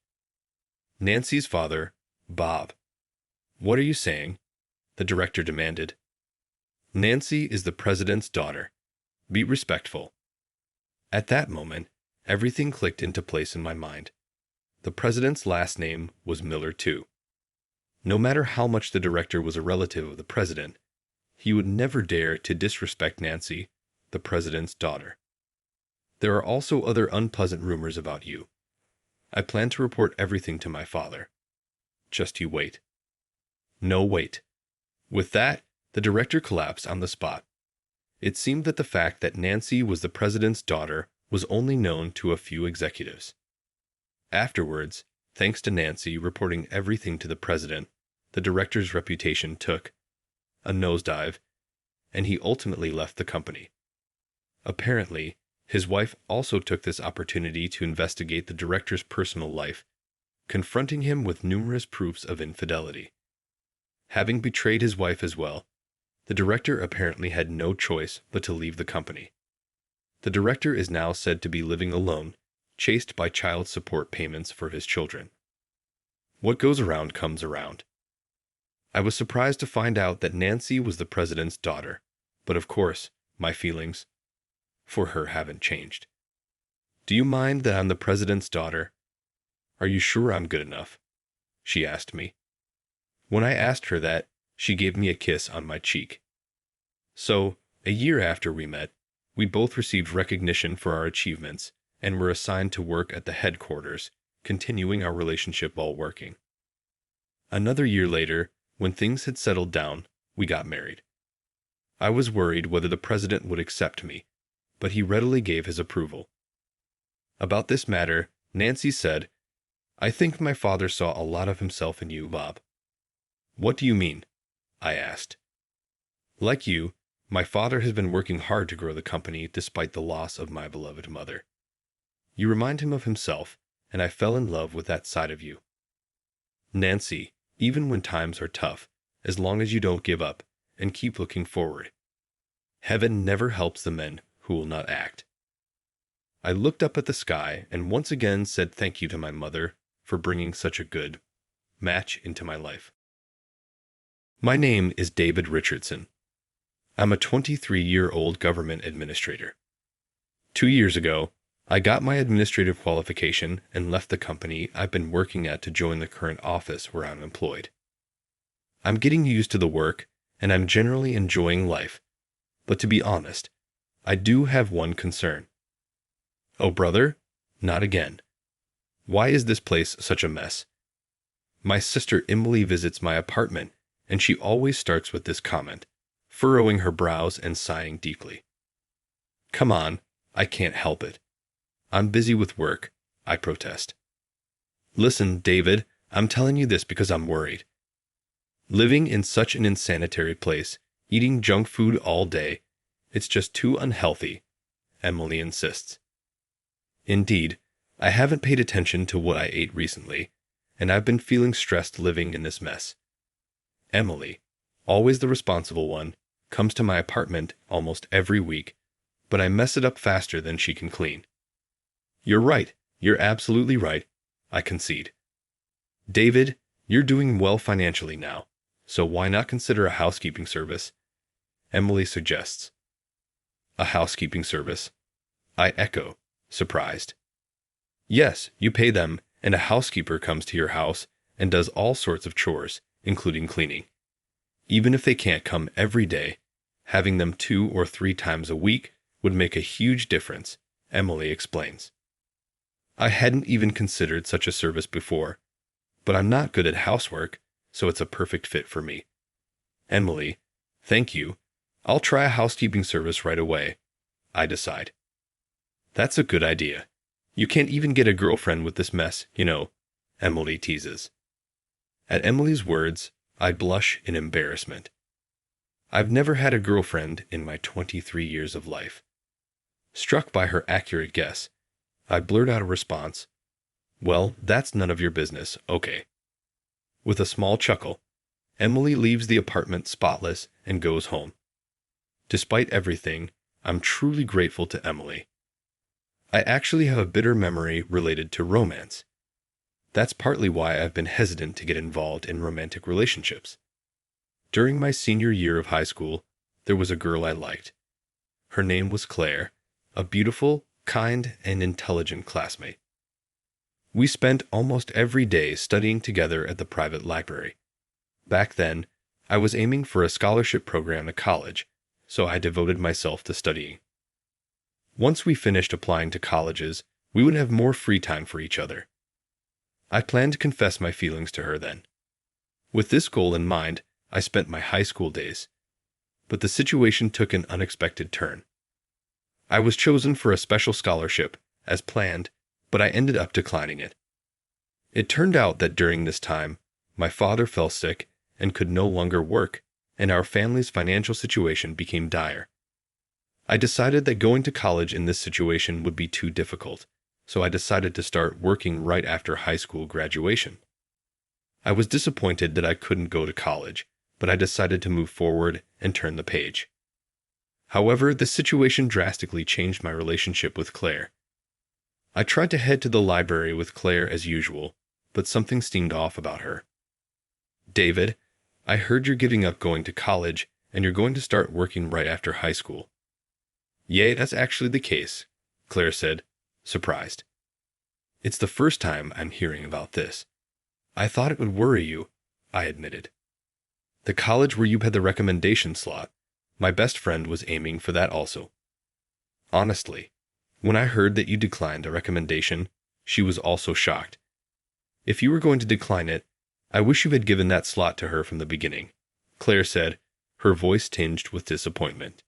"Nancy's father, Bob." "What are you saying?" the director demanded. "Nancy is the president's daughter. Be respectful." At that moment, everything clicked into place in my mind. The president's last name was Miller, too. No matter how much the director was a relative of the president, he would never dare to disrespect Nancy, the president's daughter. "There are also other unpleasant rumors about you. I plan to report everything to my father. Just you wait." No wait. With that, the director collapsed on the spot. It seemed that the fact that Nancy was the president's daughter was only known to a few executives. Afterwards, thanks to Nancy reporting everything to the president, the director's reputation took a nosedive, and he ultimately left the company. Apparently, his wife also took this opportunity to investigate the director's personal life, confronting him with numerous proofs of infidelity. Having betrayed his wife as well, the director apparently had no choice but to leave the company. The director is now said to be living alone, chased by child support payments for his children. What goes around comes around. I was surprised to find out that Nancy was the president's daughter, but of course, my feelings for her haven't changed. "Do you mind that I'm the president's daughter? Are you sure I'm good enough?" she asked me. When I asked her that, she gave me a kiss on my cheek. So, a year after we met, we both received recognition for our achievements and were assigned to work at the headquarters, continuing our relationship while working. Another year later, when things had settled down, we got married. I was worried whether the president would accept me, but he readily gave his approval. About this matter, Nancy said, "I think my father saw a lot of himself in you, Bob." "What do you mean?" I asked. "Like you, my father has been working hard to grow the company despite the loss of my beloved mother. You remind him of himself, and I fell in love with that side of you. Nancy, even when times are tough, as long as you don't give up and keep looking forward. Heaven never helps the men who will not act." I looked up at the sky and once again said thank you to my mother for bringing such a good match into my life. My name is David Richardson. I'm a 23-year-old government administrator. 2 years ago, I got my administrative qualification and left the company I've been working at to join the current office where I'm employed. I'm getting used to the work, and I'm generally enjoying life. But to be honest, I do have one concern. Oh, brother, not again. Why is this place such a mess? My sister Emily visits my apartment, and she always starts with this comment, furrowing her brows and sighing deeply. Come on, I can't help it. I'm busy with work, I protest. Listen, David, I'm telling you this because I'm worried. Living in such an insanitary place, eating junk food all day, it's just too unhealthy, Emily insists. Indeed, I haven't paid attention to what I ate recently, and I've been feeling stressed living in this mess. Emily, always the responsible one, comes to my apartment almost every week, but I mess it up faster than she can clean. You're right. You're absolutely right, I concede. David, you're doing well financially now, so why not consider a housekeeping service? Emily suggests. A housekeeping service? I echo, surprised. Yes, you pay them, and a housekeeper comes to your house and does all sorts of chores, including cleaning. Even if they can't come every day, having them 2 or 3 times a week would make a huge difference, Emily explains. I hadn't even considered such a service before, but I'm not good at housework, so it's a perfect fit for me. Emily, thank you. I'll try a housekeeping service right away, I decide. That's a good idea. You can't even get a girlfriend with this mess, you know, Emily teases. At Emily's words, I blush in embarrassment. I've never had a girlfriend in my 23 years of life. Struck by her accurate guess, I blurt out a response. Well, that's none of your business, okay. With a small chuckle, Emily leaves the apartment spotless and goes home. Despite everything, I'm truly grateful to Emily. I actually have a bitter memory related to romance. That's partly why I've been hesitant to get involved in romantic relationships. During my senior year of high school, there was a girl I liked. Her name was Claire, a beautiful, kind, and intelligent classmate. We spent almost every day studying together at the private library. Back then, I was aiming for a scholarship program at college, so I devoted myself to studying. Once we finished applying to colleges, we would have more free time for each other. I planned to confess my feelings to her then. With this goal in mind, I spent my high school days. But the situation took an unexpected turn. I was chosen for a special scholarship, as planned, but I ended up declining it. It turned out that during this time, my father fell sick and could no longer work, and our family's financial situation became dire. I decided that going to college in this situation would be too difficult, so I decided to start working right after high school graduation. I was disappointed that I couldn't go to college, but I decided to move forward and turn the page. However, the situation drastically changed my relationship with Claire. I tried to head to the library with Claire as usual, but something seemed off about her. David, I heard you're giving up going to college and you're going to start working right after high school. Yay, that's actually the case, Claire said, surprised. It's the first time I'm hearing about this. I thought it would worry you, I admitted. The college where you had the recommendation slot, my best friend was aiming for that also. Honestly, when I heard that you declined a recommendation, she was also shocked. If you were going to decline it, I wish you had given that slot to her from the beginning, Claire said, her voice tinged with disappointment.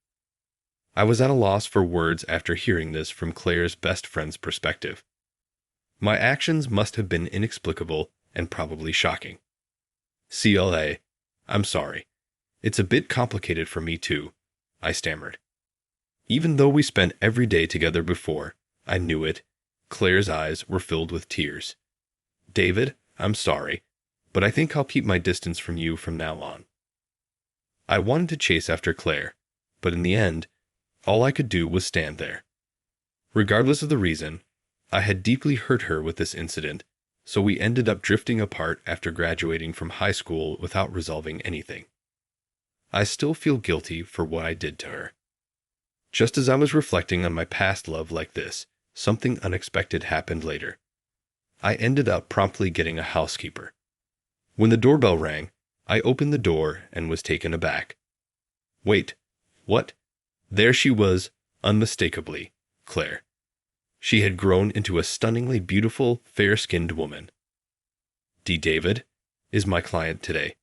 I was at a loss for words after hearing this from Claire's best friend's perspective. My actions must have been inexplicable and probably shocking. CLA, I'm sorry. It's a bit complicated for me too, I stammered. Even though we spent every day together before, I knew it. Claire's eyes were filled with tears. David, I'm sorry, but I think I'll keep my distance from you from now on. I wanted to chase after Claire, but in the end, all I could do was stand there. Regardless of the reason, I had deeply hurt her with this incident, so we ended up drifting apart after graduating from high school without resolving anything. I still feel guilty for what I did to her. Just as I was reflecting on my past love like this, something unexpected happened later. I ended up promptly getting a housekeeper. When the doorbell rang, I opened the door and was taken aback. Wait, what? There she was, unmistakably, Claire. She had grown into a stunningly beautiful, fair-skinned woman. D. David is my client today.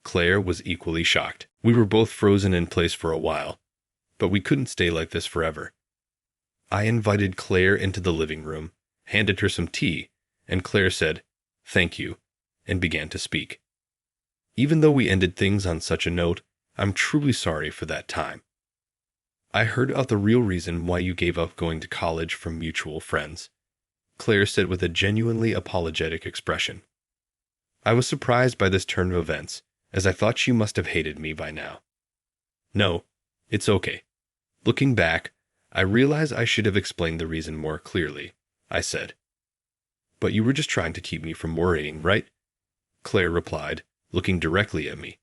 Claire was equally shocked. We were both frozen in place for a while, but we couldn't stay like this forever. I invited Claire into the living room, handed her some tea, and Claire said, "Thank you," and began to speak. Even though we ended things on such a note, I'm truly sorry for that time. I heard about the real reason why you gave up going to college from mutual friends, Claire said with a genuinely apologetic expression. I was surprised by this turn of events, as I thought she must have hated me by now. No, it's okay. Looking back, I realize I should have explained the reason more clearly, I said. But you were just trying to keep me from worrying, right? Claire replied, looking directly at me.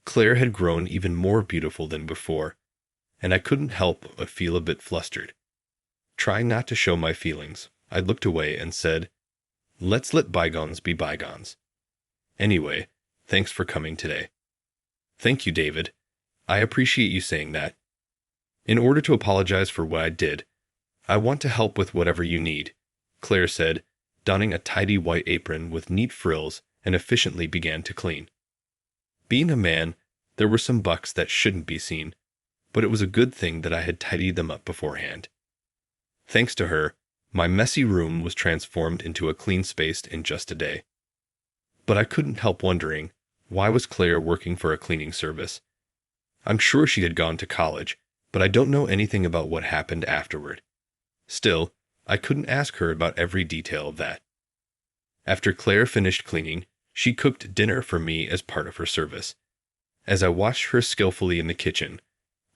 Claire had grown even more beautiful than before, and I couldn't help but feel a bit flustered. Trying not to show my feelings, I looked away and said, "Let's let bygones be bygones. Anyway, thanks for coming today." "Thank you, David. I appreciate you saying that. In order to apologize for what I did, I want to help with whatever you need," Claire said, donning a tidy white apron with neat frills, and efficiently began to clean. Being a man, there were some bucks that shouldn't be seen, but it was a good thing that I had tidied them up beforehand. Thanks to her, my messy room was transformed into a clean space in just a day. But I couldn't help wondering, why was Claire working for a cleaning service? I'm sure she had gone to college, but I don't know anything about what happened afterward. Still, I couldn't ask her about every detail of that. After Claire finished cleaning, she cooked dinner for me as part of her service. As I watched her skillfully in the kitchen,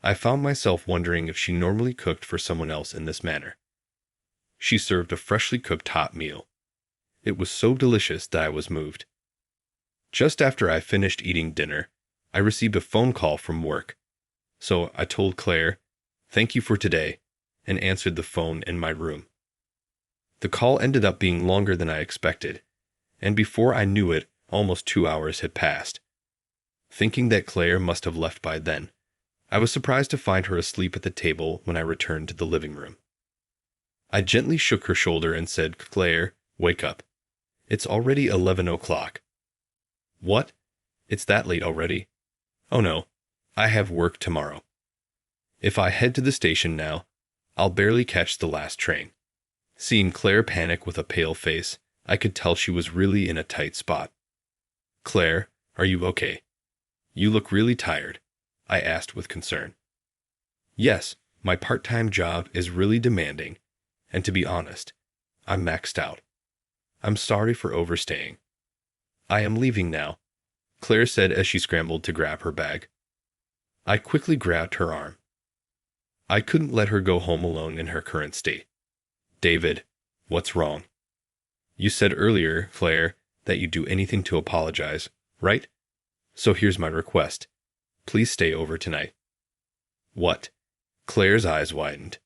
I found myself wondering if she normally cooked for someone else in this manner. She served a freshly cooked hot meal. It was so delicious that I was moved. Just after I finished eating dinner, I received a phone call from work. So I told Claire, "Thank you for today," and answered the phone in my room. The call ended up being longer than I expected, and before I knew it, almost 2 hours had passed. Thinking that Claire must have left by then, I was surprised to find her asleep at the table when I returned to the living room. I gently shook her shoulder and said, "Claire, wake up. It's already 11 o'clock. "What? It's that late already? Oh no, I have work tomorrow. If I head to the station now, I'll barely catch the last train." Seeing Claire panic with a pale face, I could tell she was really in a tight spot. "Claire, are you okay? You look really tired," I asked with concern. "Yes, my part-time job is really demanding, and to be honest, I'm maxed out. I'm sorry for overstaying. I am leaving now," Claire said as she scrambled to grab her bag. I quickly grabbed her arm. I couldn't let her go home alone in her current state. "David, what's wrong? You said earlier, Claire, that you'd do anything to apologize, right? So here's my request. Please stay over tonight." "What?" Claire's eyes widened.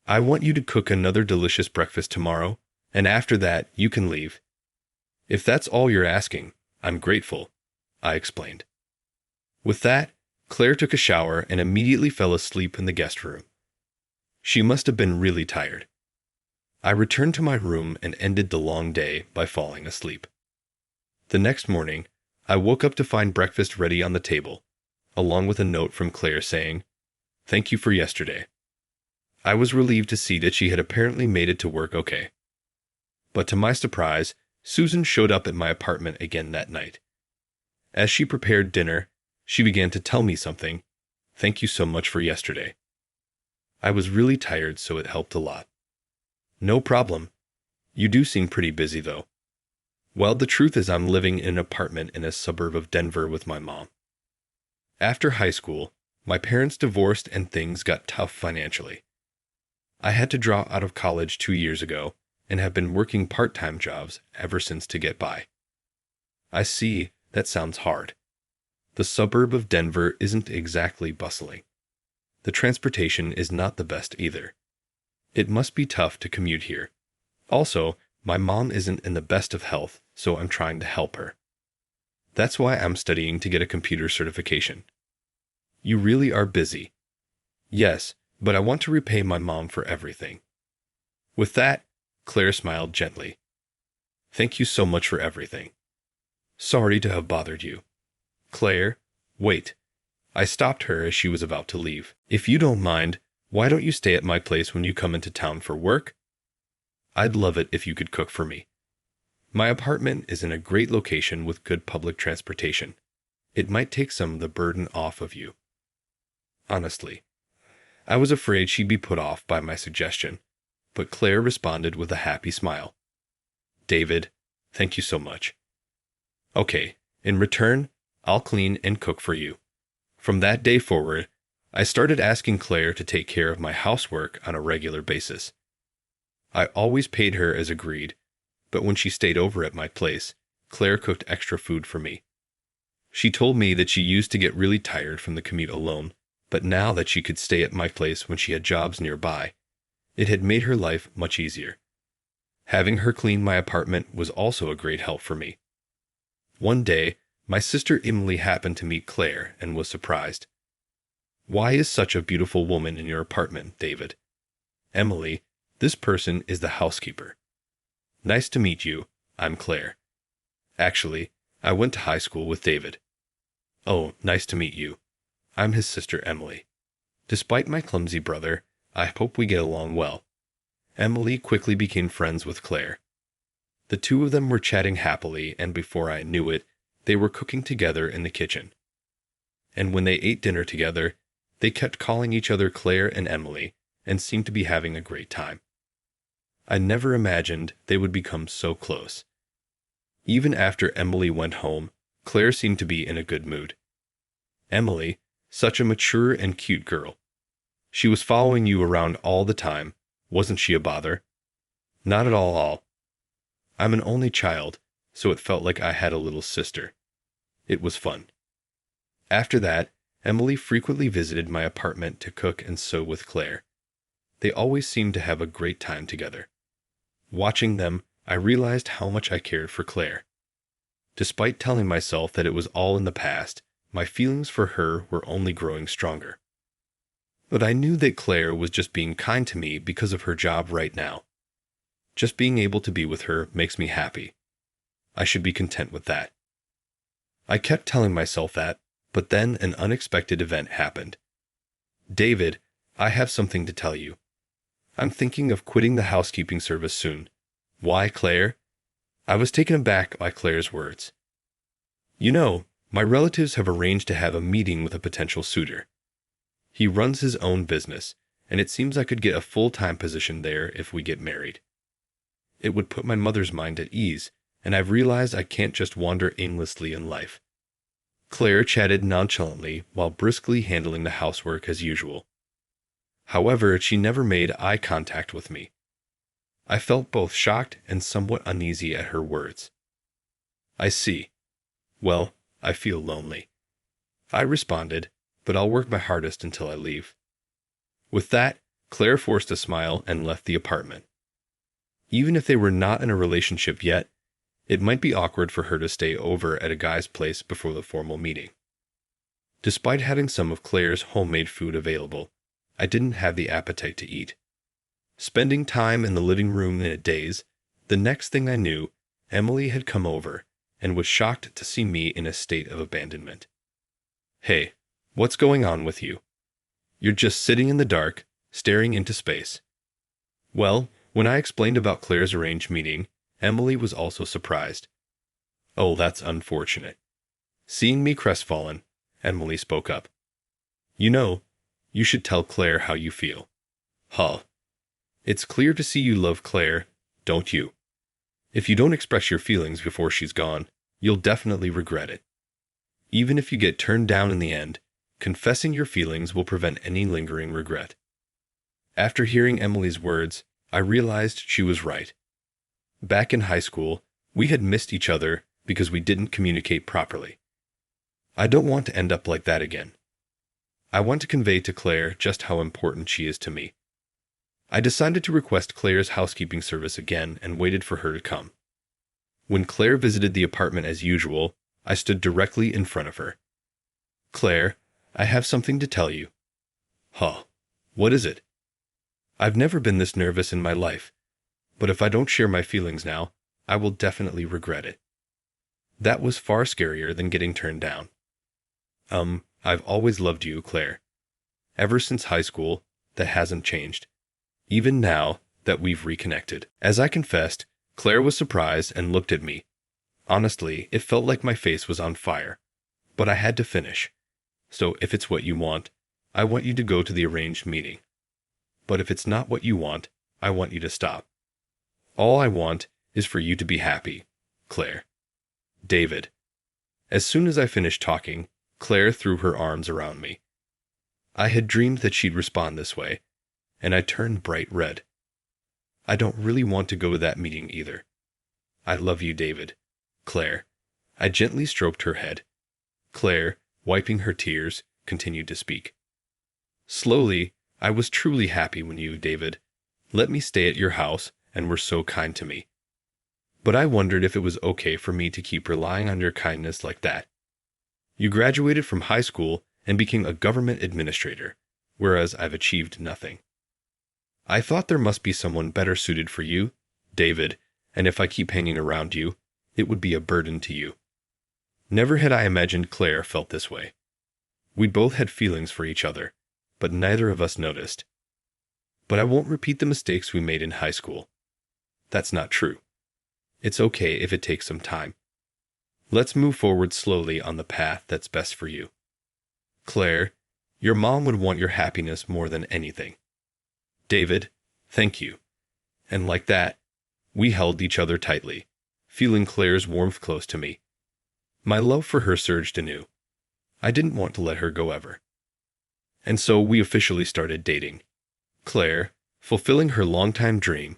"I want you to cook another delicious breakfast tomorrow, and after that, you can leave." "If that's all you're asking, I'm grateful," I explained. With that, Claire took a shower and immediately fell asleep in the guest room. She must have been really tired. I returned to my room and ended the long day by falling asleep. The next morning, I woke up to find breakfast ready on the table, along with a note from Claire saying, "Thank you for yesterday." I was relieved to see that she had apparently made it to work okay. But to my surprise, Susan showed up at my apartment again that night. As she prepared dinner, she began to tell me something. "Thank you so much for yesterday. I was really tired, so it helped a lot." "No problem. You do seem pretty busy, though." "Well, the truth is I'm living in an apartment in a suburb of Denver with my mom. After high school, my parents divorced and things got tough financially. I had to drop out of college 2 years ago and have been working part-time jobs ever since to get by." "I see, that sounds hard. The suburb of Denver isn't exactly bustling. The transportation is not the best either. It must be tough to commute here. Also, my mom isn't in the best of health, so I'm trying to help her. That's why I'm studying to get a computer certification." "You really are busy." "Yes, but I want to repay my mom for everything." With that, Claire smiled gently. "Thank you so much for everything. Sorry to have bothered you." "Claire, wait." I stopped her as she was about to leave. "If you don't mind, why don't you stay at my place when you come into town for work? I'd love it if you could cook for me. My apartment is in a great location with good public transportation. It might take some of the burden off of you." Honestly, I was afraid she'd be put off by my suggestion, but Claire responded with a happy smile. David, thank you so much. Okay, in return, I'll clean and cook for you. From that day forward, I started asking Claire to take care of my housework on a regular basis. I always paid her as agreed, but when she stayed over at my place, Claire cooked extra food for me. She told me that she used to get really tired from the commute alone, but now that she could stay at my place when she had jobs nearby, it had made her life much easier. Having her clean my apartment was also a great help for me. One day, my sister Emily happened to meet Claire and was surprised. Why is such a beautiful woman in your apartment, David? Emily, this person is the housekeeper. Nice to meet you. I'm Claire. Actually, I went to high school with David. Oh, nice to meet you. I'm his sister Emily. Despite my clumsy brother, I hope we get along well. Emily quickly became friends with Claire. The two of them were chatting happily, and before I knew it, they were cooking together in the kitchen. And when they ate dinner together, they kept calling each other Claire and Emily, and seemed to be having a great time. I never imagined they would become so close. Even after Emily went home, Claire seemed to be in a good mood. Emily, such a mature and cute girl. She was following you around all the time. Wasn't she a bother? Not at all. I'm an only child, so it felt like I had a little sister. It was fun. After that, Emily frequently visited my apartment to cook and sew with Claire. They always seemed to have a great time together. Watching them, I realized how much I cared for Claire. Despite telling myself that it was all in the past, my feelings for her were only growing stronger. But I knew that Claire was just being kind to me because of her job right now. Just being able to be with her makes me happy. I should be content with that. I kept telling myself that, but then an unexpected event happened. David, I have something to tell you. I'm thinking of quitting the housekeeping service soon. Why, Claire? I was taken aback by Claire's words. You know, my relatives have arranged to have a meeting with a potential suitor. He runs his own business, and it seems I could get a full-time position there if we get married. It would put my mother's mind at ease, and I've realized I can't just wander aimlessly in life. Claire chatted nonchalantly while briskly handling the housework as usual. However, she never made eye contact with me. I felt both shocked and somewhat uneasy at her words. I see. Well, I feel lonely. I responded, but I'll work my hardest until I leave. With that, Claire forced a smile and left the apartment. Even if they were not in a relationship yet, it might be awkward for her to stay over at a guy's place before the formal meeting. Despite having some of Claire's homemade food available, I didn't have the appetite to eat. Spending time in the living room in a daze, the next thing I knew, Emily had come over and was shocked to see me in a state of abandonment. Hey, what's going on with you? You're just sitting in the dark, staring into space. Well, when I explained about Claire's arranged meeting, Emily was also surprised. Oh, that's unfortunate. Seeing me crestfallen, Emily spoke up. You know, you should tell Claire how you feel. Huh. It's clear to see you love Claire, don't you? If you don't express your feelings before she's gone, you'll definitely regret it. Even if you get turned down in the end, confessing your feelings will prevent any lingering regret. After hearing Emily's words, I realized she was right. Back in high school, we had missed each other because we didn't communicate properly. I don't want to end up like that again. I want to convey to Claire just how important she is to me. I decided to request Claire's housekeeping service again and waited for her to come. When Claire visited the apartment as usual, I stood directly in front of her. Claire, I have something to tell you. Huh. What is it? I've never been this nervous in my life, but if I don't share my feelings now, I will definitely regret it. That was far scarier than getting turned down. I've always loved you, Claire. Ever since high school, that hasn't changed. Even now that we've reconnected. As I confessed, Claire was surprised and looked at me. Honestly, it felt like my face was on fire. But I had to finish. So if it's what you want, I want you to go to the arranged meeting. But if it's not what you want, I want you to stop. All I want is for you to be happy, Claire. David. As soon as I finished talking, Claire threw her arms around me. I had dreamed that she'd respond this way, and I turned bright red. I don't really want to go to that meeting either. I love you, David. Claire. I gently stroked her head. Claire, wiping her tears, continued to speak. Slowly, I was truly happy when you, David, let me stay at your house and were so kind to me. But I wondered if it was okay for me to keep relying on your kindness like that. You graduated from high school and became a government administrator, whereas I've achieved nothing. I thought there must be someone better suited for you, David, and if I keep hanging around you, it would be a burden to you. Never had I imagined Claire felt this way. We both had feelings for each other, but neither of us noticed. But I won't repeat the mistakes we made in high school. That's not true. It's okay if it takes some time. Let's move forward slowly on the path that's best for you. Claire, your mom would want your happiness more than anything. David, thank you. And like that, we held each other tightly, feeling Claire's warmth close to me. My love for her surged anew. I didn't want to let her go ever. And so we officially started dating. Claire, fulfilling her longtime dream,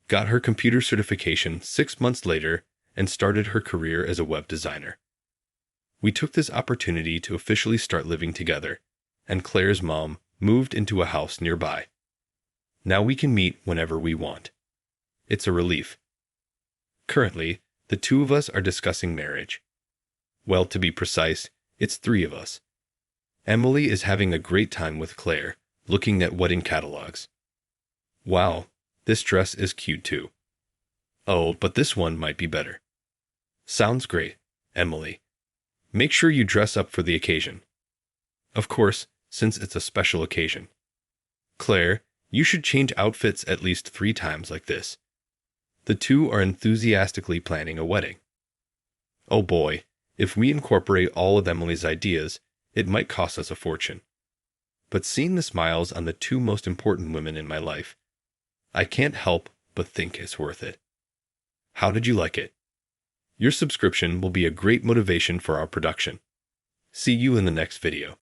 got her computer certification 6 months later and started her career as a web designer. We took this opportunity to officially start living together, and Claire's mom moved into a house nearby. Now we can meet whenever we want. It's a relief. Currently, the two of us are discussing marriage. Well, to be precise, it's 3 of us. Emily is having a great time with Claire, looking at wedding catalogs. Wow, this dress is cute too. Oh, but this one might be better. Sounds great, Emily. Make sure you dress up for the occasion. Of course, since it's a special occasion. Claire, you should change outfits at least 3 times like this. The two are enthusiastically planning a wedding. Oh boy, if we incorporate all of Emily's ideas, it might cost us a fortune. But seeing the smiles on the 2 most important women in my life, I can't help but think it's worth it. How did you like it? Your subscription will be a great motivation for our production. See you in the next video.